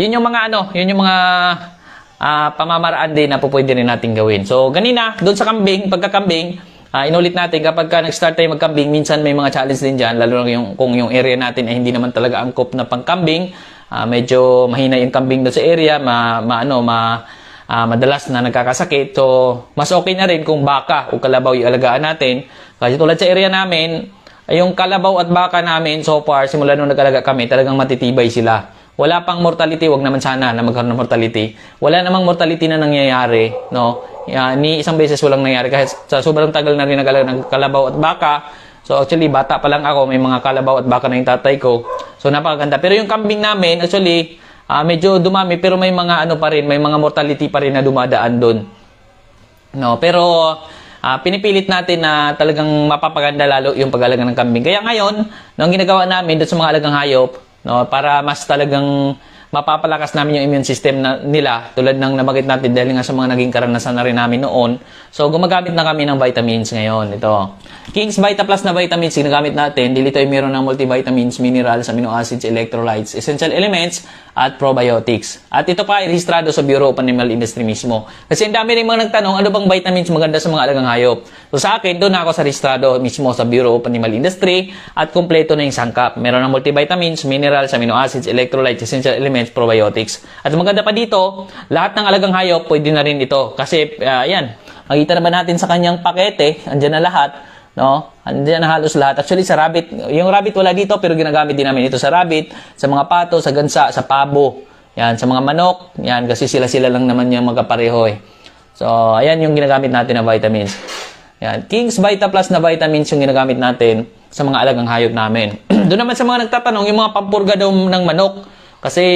yun yung mga, pamamaraan din na pwede rin natin gawin. So, ganina, doon sa kambing, pagkakambing, inulit natin, kapag nag-start tayo magkambing, minsan may mga challenge din dyan, lalo na kung yung area natin ay hindi naman talaga angkop na pangkambing, medyo mahina yung kambing doon sa area, madalas na nagkakasakit. So, mas okay na rin kung baka o kalabaw yung alagaan natin. Kasi tulad sa area namin, yung kalabaw at baka namin, so far, simula nung nag-alaga kami, talagang matitibay sila. Wala pang mortality, wag naman sana na magkaroon ng mortality. Wala namang mortality na nangyayari, no? Ni isang beses walang nangyayari kahit sa sobrang tagal na rin nag-alaga ng kalabaw at baka. So actually, bata pa lang ako, may mga kalabaw at baka na yung tatay ko. So napakaganda. Pero yung kambing namin, actually, medyo dumami pero may mga may mga mortality pa rin na dumadaan doon. No, pero pinipilit natin na talagang mapapaganda lalo yung pag-alaga ng kambing. Kaya ngayon, nung ginagawa namin doon sa mga alagang hayop, no, para mas talagang mapapalakas namin yung immune system nila, tulad ng nabanggit natin dahil nga sa mga naging karanasan na rin namin noon. So, gumagamit na kami ng vitamins ngayon. Ito, King's Vita Plus na vitamins, ginagamit natin. Dito ay meron ng multivitamins, minerals, amino acids, electrolytes, essential elements, at probiotics. At ito pa ay rehistrado sa Bureau of Animal Industry mismo. Kasi ang dami rin mga nagtanong, ano bang vitamins maganda sa mga alagang hayop? So, sa akin, doon ako sa rehistrado mismo sa Bureau of Animal Industry at kompleto na yung sangkap. Meron ng multivitamins, minerals, amino acids, electrolytes, essential elements, probiotics. At maganda pa dito, lahat ng alagang hayop pwede na rin ito. Kasi, yan, makita naman natin sa kanyang pakete, andyan na lahat, no? Andyan na halos lahat. Actually, sa rabbit, yung rabbit wala dito, pero ginagamit din namin ito sa rabbit, sa mga pato, sa gansa, sa pabo. Yan, sa mga manok, yan, kasi sila lang naman yung magkapareho eh. So, ayan yung ginagamit natin na vitamins. Yan, King's Vita Plus na vitamins yung ginagamit natin sa mga alagang hayop namin. Doon naman sa mga nagtatanong, yung mga pampurga daw ng manok, kasi,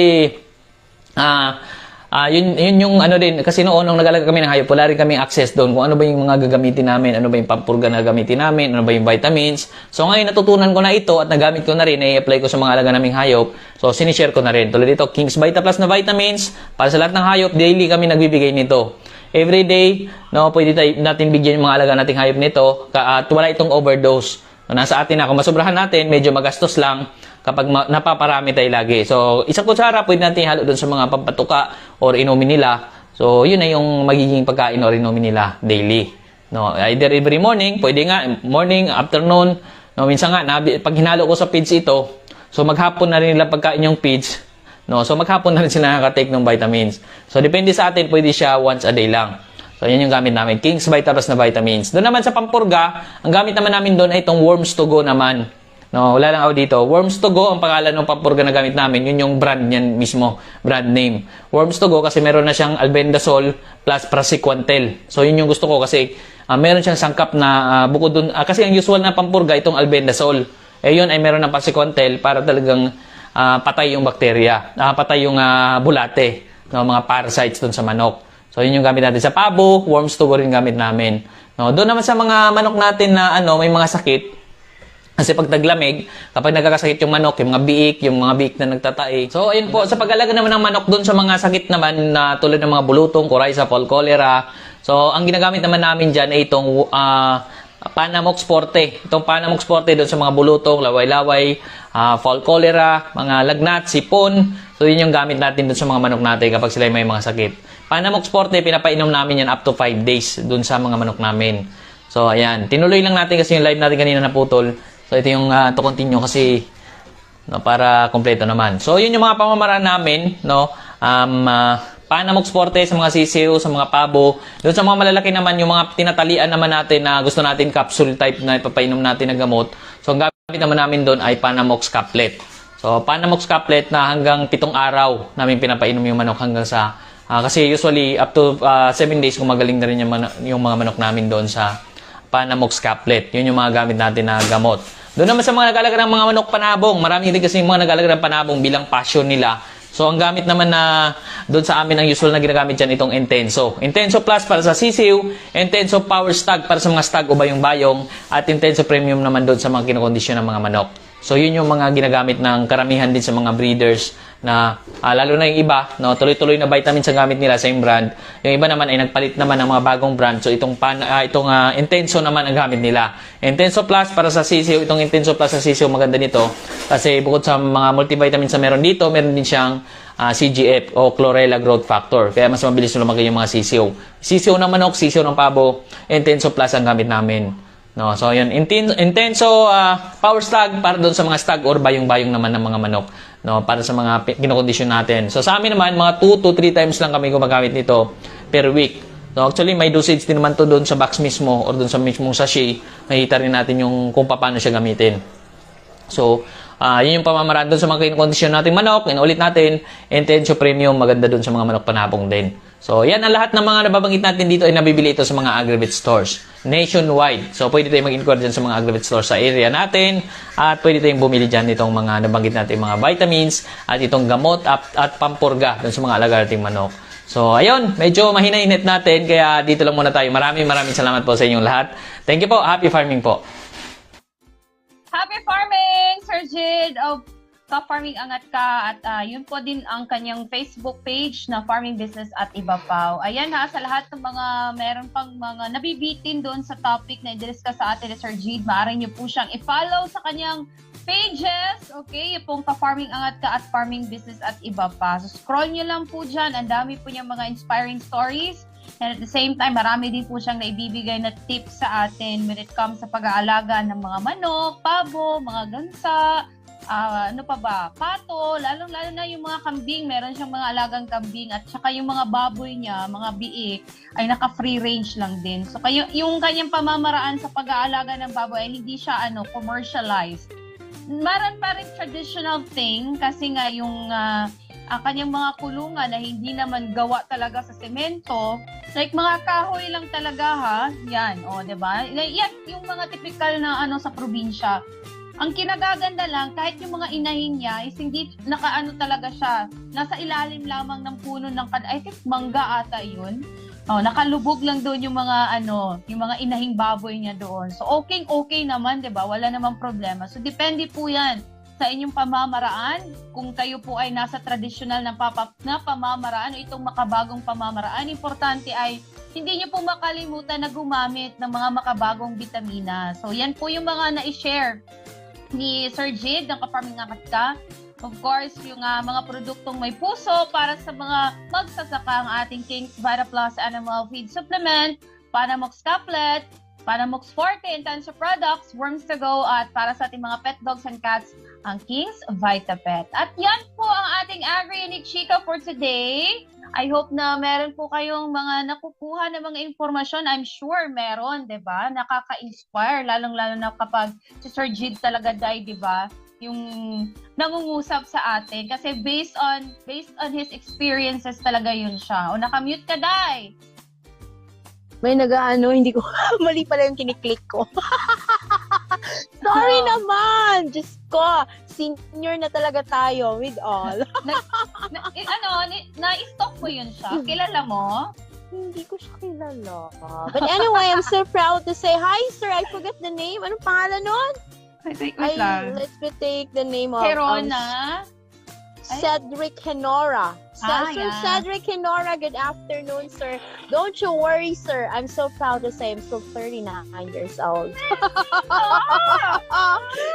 yun yung din, kasi noon nung nag-alaga kami ng hayop, wala rin kaming access doon kung ano ba yung mga gagamitin namin, ano ba yung pampurga na gagamitin namin, ano ba yung vitamins. So ngayon natutunan ko na ito at nagamit ko na rin, i-apply ko sa mga alaga naming hayop. So sinishare ko na rin. Tulad dito, King's Vita Plus na vitamins, para sa lahat ng hayop, daily kami nagbibigay nito. Every day, no, pwede natin bigyan yung mga alaga nating hayop nito at wala itong overdose. Nasa atin na, kung masobrahan natin, medyo magastos lang kapag napaparami tayo lagi. So, isang kutsara, pwede natin ihalo doon sa mga pampatuka or inumin nila. So, yun na yung magiging pagkain or inumin nila daily. No, either every morning, pwede nga, morning, afternoon. No, minsan nga, pag hinalo ko sa feeds ito, so maghapon na rin nila pagkain yung feeds. No, so maghapon na rin sila nakaka-take ng vitamins. So, depende sa atin, pwede siya once a day lang. So, yan yung gamit namin. King's Vita Plus na vitamins. Doon naman sa pampurga, ang gamit naman namin doon ay itong Worms to Go naman. No, wala lang ako dito. Worms to Go, ang pangalan ng pampurga na gamit namin, yun yung brand niyan mismo, brand name. Worms to Go kasi meron na siyang albendazole plus praziquantel. So, yun yung gusto ko kasi meron siyang sangkap na bukod dun, kasi ang usual na pampurga, itong albendazole. Yun ay meron ng praziquantel para talagang patay yung bakterya, patay yung bulate, no, mga parasites dun sa manok. So, yun yung gamit natin sa pabo, Worms to Go rin gamit namin. No, doon naman sa mga manok natin na may mga sakit, kasi pag taglamig, kapag nagkakasakit yung manok, yung mga biik na nagtatae. So, ayun po, sa pag-alaga naman ng manok doon sa mga sakit naman na tulad ng mga bulutong, coryza, fall cholera. So, ang ginagamit naman namin dyan ay itong Panamox Forte. Itong Panamox Forte doon sa mga bulutong, laway-laway, fall cholera, mga lagnat, sipon. So, yun yung gamit natin doon sa mga manok natin kapag sila may mga sakit. Panamox Forte, pinapainom namin yan up to 5 days doon sa mga manok namin. So, ayan. Tinuloy lang natin kasi yung live natin kanina naputol. So, ito yung to continue kasi para kompleto naman. So, yun yung mga pamamaraan namin, no? Panamox Forte sa mga sisiw, sa mga pabo. Doon sa mga malalaki naman, yung mga tinatalian naman natin na gusto natin capsule type na ipapainom natin na gamot. So, ang gamit naman namin doon ay Panamox Caplet. So, Panamox Caplet na hanggang 7 araw namin pinapainom yung manok hanggang sa kasi usually up to 7 days gumagaling na rin yung mga manok namin doon sa Panamox Caplet. Yun yung mga gamit natin na gamot. Doon naman sa mga nag-alaga ng mga manok panabong, marami din kasi yung mga nag-alaga ng panabong bilang passion nila So, ang gamit naman na doon sa amin, ang usual na ginagamit dyan, itong Intenso. Intenso Plus para sa sisiw, Intenso Power Stag para sa mga stag o bayong-bayong, at Intenso Premium naman doon sa mga kinokondisyon ng mga manok. So, yun yung mga ginagamit ng karamihan din sa mga breeders na, lalo na yung iba, no, tuloy-tuloy na vitamins ang gamit nila, same brand. Yung iba naman ay nagpalit naman ng mga bagong brand. So, itong Intenso naman ang gamit nila. Intenso Plus para sa sisiw, itong Intenso Plus sa sisiw, maganda nito. Kasi bukod sa mga multivitamins na meron dito, meron din siyang CGF o Chlorella Growth Factor. Kaya mas mabilis lumaki yung mga sisiw. Sisiw ng manok, sisiw ng pabo, Intenso Plus ang gamit namin. No, so yun, Intenso Power Stag para doon sa mga stag or bayong-bayong naman ng mga manok, no, para sa mga kinokondisyon natin. So sa amin naman, mga 2 to 3 times lang kami gumagamit nito per week. So actually, may dosage din naman to doon sa box mismo or doon sa mismong sachet. Makikita rin natin yung kung paano siya gamitin. So, yun yung pamamaraan doon sa mga kinokondisyon natin manok. Inulit natin, Intenso Premium, maganda doon sa mga manok panabong din. So, yan ang lahat ng mga nababanggit natin dito ay nabibili ito sa mga Agrivet stores nationwide. So, pwede tayong mag-inquire dyan sa mga Agrivet stores sa area natin at pwede tayong bumili dyan itong mga nabanggit natin mga vitamins at itong gamot at pampurga doon sa mga alaga nating manok. So, ayun, medyo mahina-init natin kaya dito lang muna tayo. Maraming salamat po sa inyong lahat. Thank you po. Happy farming po. Happy farming, Sir Jid! Ka-farming angat ka at yun po din ang kanyang Facebook page na Farming Business at Iba pa. Ayan ha, sa lahat ng mga meron pang mga nabibitin doon sa topic na i-discuss sa atin ni Sir Jid, maaari nyo po siyang i-follow sa kanyang pages. Okay, yung pong ka-farming angat ka at Farming Business at Iba pa. So scroll nyo lang po dyan, ang dami po niyang mga inspiring stories. And at the same time, marami din po siyang naibibigay na tips sa atin when it comes sa pag-aalaga ng mga manok, pabo, mga gansa, ano pa ba, pato, lalong-lalo na yung mga kambing, meron siyang mga alagang kambing at saka yung mga baboy niya, mga biik, ay naka-free range lang din. So yung kanyang pamamaraan sa pag-aalaga ng baboy ay hindi siya commercialized. Meron pa rin traditional thing kasi nga yung ang kanyang mga kulungan na hindi naman gawa talaga sa semento, like mga kahoy lang talaga ha, yan, diba? Yan, yung mga typical na sa probinsya. Ang kinagaganda lang, kahit yung mga inahin niya, is hindi nakaano talaga siya, nasa ilalim lamang ng puno ng I think mangga ata yun. Nakalubog lang doon yung mga yung mga inahing baboy niya doon. So okay naman, 'di ba? Wala namang problema. So depende po 'yan sa inyong pamamaraan. Kung kayo po ay nasa traditional na pamamaraan o itong makabagong pamamaraan, importante ay hindi niyo po makalimutan na gumamit ng mga makabagong bitamina. So yan po yung mga na-share ni Sir Jid ng Ka-Farming Angat Ka. Of course, yung mga produktong may puso para sa mga magsasaka, ang ating King's Vita Plus Animal Feed Supplement, Panamox Caplet, Panamox Forte Intensive Products, Worms to Go, at para sa ating mga pet dogs and cats, ang King's Vita Pet. At yan po ang ating Agri-Unique Chika for today. I hope na meron po kayong mga nakukuha na mga informasyon. I'm sure meron, 'di ba? Nakaka-inspire lalong-lalo na kapag si Sir Jid talaga 'di ba? Yung nangungusap sa atin kasi based on his experiences talaga yun siya. O nakamute ka, Day. May hindi ko, mali pala yung kiniklik ko. Sorry naman! Diyos ko, senior na talaga tayo with all. Na-stalk mo yun siya? Kilala mo? Hindi ko siya kilala. But anyway, I'm so proud to say, hi sir, I forgot the name. Anong pangalan nun? Wait lang. Let's take the name of Herona. Cedric Henora. Sir Cedric Henora, good afternoon, sir. Don't you worry, sir. I'm so proud to say I'm still 39 years old.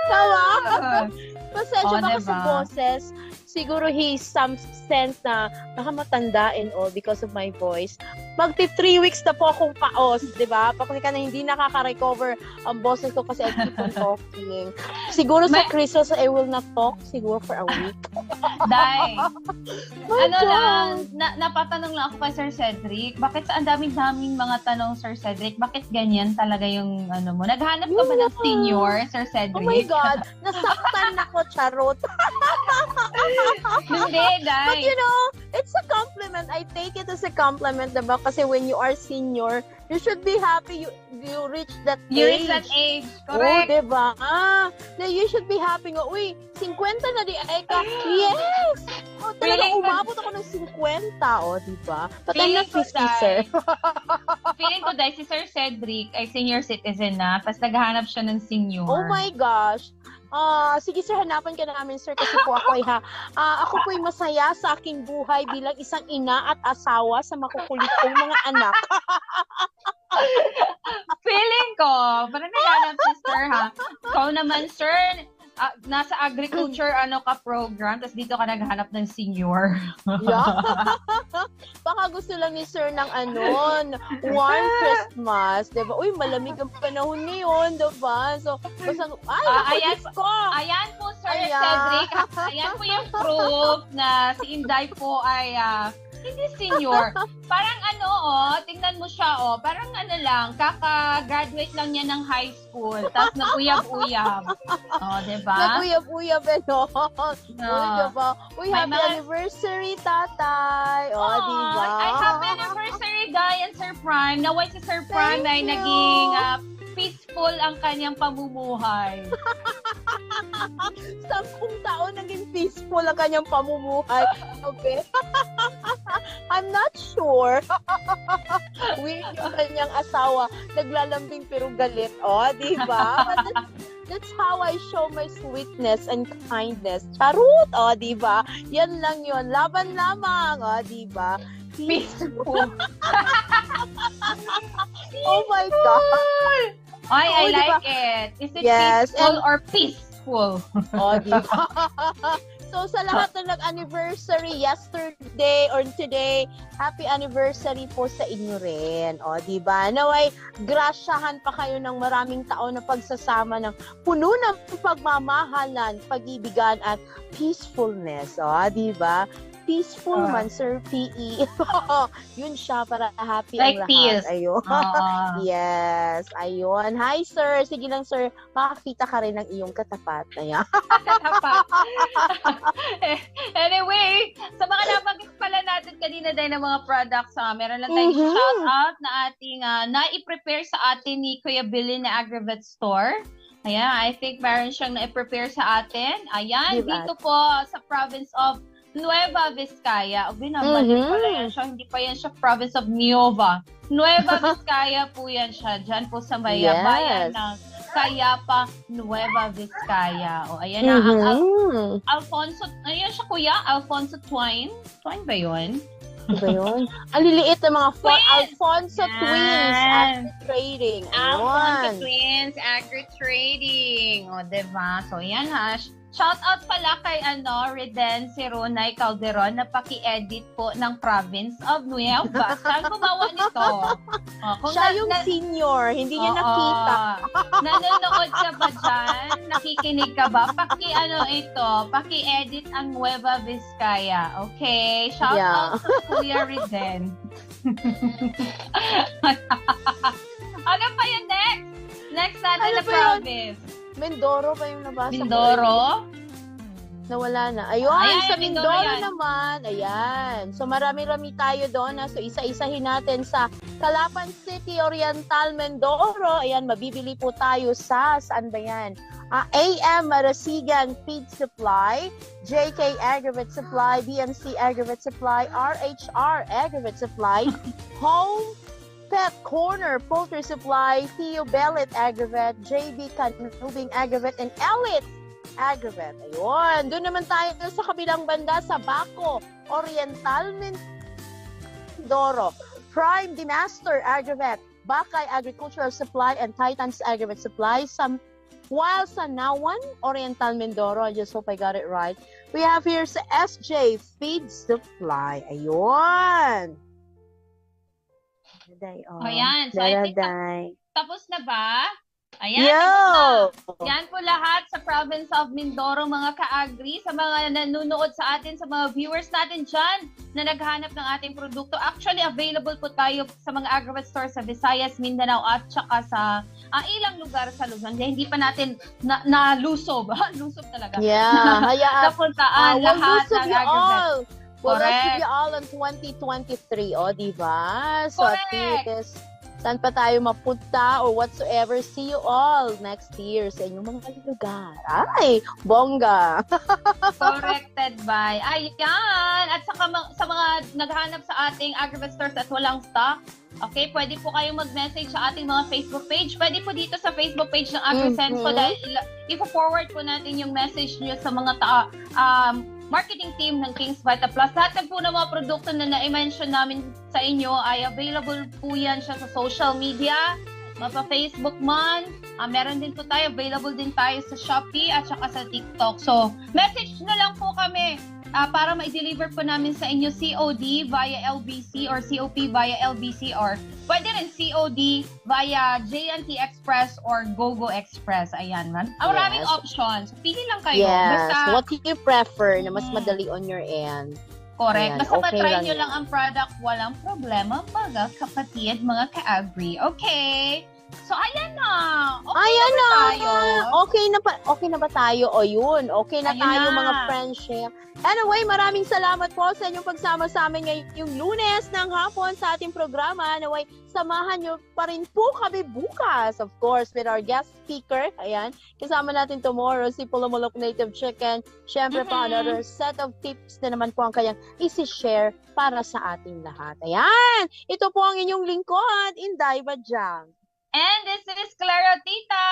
Tama? Pasensya ba sa boses? Siguro he's some sense na nakamatanda and all because of my voice. Magti 3 weeks na po akong paos, di ba? Kasi ka na hindi nakaka-recover ang boses ko kasi I keep on talking. Siguro sa Christmas, I will not talk siguro for a week. Day, napatanong lang ako kay Sir Cedric, bakit sa ang daming mga tanong, Sir Cedric, bakit ganyan talaga yung mo? Naghanap ka ba ng senior, Sir Cedric? Oh my God, nasaktan ako, charot. Hindi, Day. But it's a compliment. I take it as a compliment, diba? Kasi when you are senior, you should be happy. you reach that You age. reach that age. Oh, Correct. diba? Na you should be happy nga. Uy, 50 na di ay ka. Yes! Oh, Feeling talaga ko- umabot ako ng 50. Oh, diba? But I'm Feeling not ko 50, sir. Feeling ko dahil si Sir Cedric ay senior citizen na, tapos naghahanap siya ng senior. Oh my gosh. Sige sir, hanapan ka namin sir kasi po ako ako po'y masaya sa aking buhay bilang isang ina at asawa sa makukulit kong mga anak. Feeling ko, parang naghahanap si Sir ha. Ikaw naman Sir, nasa agriculture ka program, tapos dito ka naghahanap ng senior. Yeah. Baka gusto lang ni sir ng warm Christmas, diba? Uy, malamig ang panahon ngayon, diba? So, basta, ayan Diyos ko! Ayan po Sir Ayan. Cedric, ayan po yung proof na si Inday po ay hindi senior. Parang tingnan mo siya parang lang, kaka-graduate lang niya ng high school, tapos nag-uyab-uyab. Diba? Nag-uyab-uyab, Uy, diba? Uy, May happy mga- anniversary, tatay! Diba? I happy anniversary, Guy and Sir Prime. Naway si Sir Prime ay Thank you. naging peaceful ang kanyang pamumuhay. 10 taon naging peaceful ang kanyang pamumuhay. Okay? I'm not sure. Weird yung kanyang asawa. Naglalambing pero galit. Di ba? That's how I show my sweetness and kindness. Charot! Di ba? Yan lang yun. Laban lamang. Di ba? Peaceful. Oh my God! Ay, I Oo, like diba? it. Is it Yes, peaceful and- or peaceful? Di ba? So, sa lahat na nag-anniversary yesterday or today, happy anniversary po sa inyo rin. Di ba? Naway, grasyahan pa kayo ng maraming taon na pagsasama ng puno ng pagmamahalan, pag-ibigan at peacefulness. Di ba? Peaceful man, Sir P.E. Yun siya, para happy Like ang lahat. peace. Ayun. Yes, ayun. Hi, sir. Sige lang, sir. Makakita ka rin ng iyong katapat. Ayan. Anyway, sa mga nabanggit pala natin kanina dahil ng mga products, meron lang tayong Mhm. shout out na ating na-prepare sa atin ni Kuya Billy na Agravet Store. Ayan, I think meron siyang na-prepare sa atin. Ayan, Diba? dito po sa province of Nueva Vizcaya. O, binabalik pala yan siya. Hindi pa yan siya province of Nueva. Nueva Vizcaya po yan siya. Diyan po sa may Yes. bayan ng Cayapa, Nueva Vizcaya. O, ayan na ang Alfonso, ayun siya kuya, Alfonso Twine. Twine ba yun? Ano ba yun? Ang liliit na mga Twins! Alfonso Twins Yan. Trading. Alfonso Ayun. Twins Agri-Trading. O, diba? So, yan ha. Shout out pala kay Reden Ronay Calderon na paki-edit po ng province of Nueva. Saan gumawa nito? O, kung Siya yung senior, hindi niya nakita. Nanonood ka ba dyan? Nakikinig ka ba? Paki-edit ang Nueva Vizcaya. Okay? Shout out to Kuya Reden. Ano pa yun next? Next natin Ano na pa yun? province. Mindoro pa yung nabasa ko. Mindoro. Nawala na. Ayun, Ayan, sa Mindoro Mindoro yan. naman. Ayan. So marami-rami tayo doon. So isa-isahin natin sa Calapan City, Oriental, Mindoro. Ayan, mabibili po tayo sa, saan ba yan? AM Marasigan Feed Supply, JK Aggregate Supply, BMC Aggregate Supply, RHR Aggregate Supply, Home Pet Corner Poultry Supply, Theo Bellet Aggregate, JB Canubing Aggregate, and Elite Aggregate. Ayun. Doon naman tayo sa kabilang banda sa Baco, Oriental, Mindoro, Prime Dimaster Aggregate, Bakay Agricultural Supply, and Titans Aggregate Supply. While sa Nawan, Oriental Mindoro, I just hope I got it right, we have here sa SJ Feed Supply. Ayun. Ayan. So, I think tapos na ba? Ayan. Yo! Tapos na. Yan po lahat sa province of Mindoro, mga ka-agri, sa mga nanonood sa atin, sa mga viewers natin dyan na naghanap ng ating produkto. Actually, available po tayo sa mga Agravet Store sa Visayas, Mindanao at saka sa ilang lugar sa Luzon. Hindi pa natin nalusob. Lusob talaga. Yeah, hayaan. Napuntaan lahat We'll ng you Agravet. all. Well, let's Correct. give you all in 2023, diba? So, Correct. at least saan pa tayo mapunta or whatsoever. See you all next year sa inyong mga lugar. Ay, bongga! Corrected by. Ayan! At sa mga naghahanap sa ating Agribet stores at walang stock, okay, pwede po kayong mag-message sa ating mga Facebook page. Pwede po dito sa Facebook page ng AgriSenso dahil i-forward po natin yung message nyo sa mga marketing team ng King's Vita Plus. Lahat po ng mga produkto na na-mention namin sa inyo ay available po yan siya sa social media, mapa-Facebook man. Meron din po tayo, available din tayo sa Shopee at saka sa TikTok. So, message na lang po kami para ma-deliver po namin sa inyo COD via LBC or COP via LBC or pwede rin COD via JNT Express or GoGo Express. Ayan man. Maraming options. Pili lang kayo. Yes, Basta, what do you prefer na mas madali on your end? correct. Ayan, Basta okay matry lang nyo yan. lang ang product. Walang problema, mga kapatid, mga ka-agri. Okay. So, ayan na. Okay Ayan na. tayo. Okay na ba tayo? O yun, okay na Ayun tayo na. mga friendship. Anyway, maraming salamat po sa inyong pagsama sa amin ngayong Lunes ng hapon sa ating programa. Anyway, samahan nyo pa rin po kami bukas, of course, with our guest speaker. Ayan, kasama natin tomorrow si Pulumulok Native Chicken. Siyempre pa, another set of tips na naman po ang kayang isi-share para sa ating lahat. Ayan, ito po ang inyong lingkod, Inday Badyang. And this is Clara Tita.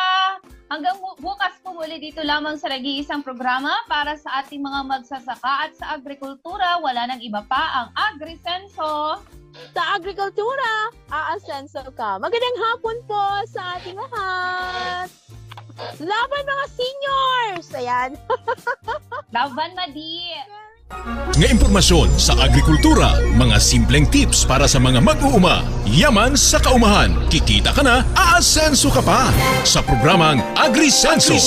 Hanggang bukas po muli dito lamang sa nag-iisang programa para sa ating mga magsasaka at sa agrikultura. Wala nang iba pa ang AgriSenso. Sa agrikultura, aasenso ka. Magandang hapon po sa ating lahat. Laban mga seniors! Ayan. Laban Madi. Nga impormasyon sa agrikultura, mga simpleng tips para sa mga mag-uuma, yaman sa kaumahan, kikita ka na, aasenso ka pa. Sa programang AgriSenso,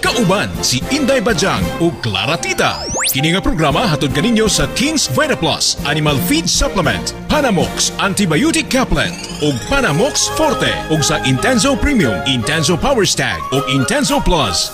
kauban si Inday Badyang o Clara Tita. Kini nga programa hatod kaninyo sa King's Vita Plus Animal Feed Supplement, Panamox Antibiotic Caplet ug Panamox Forte ug sa Intenso Premium, Intenso Power Stag ug Intenso Plus.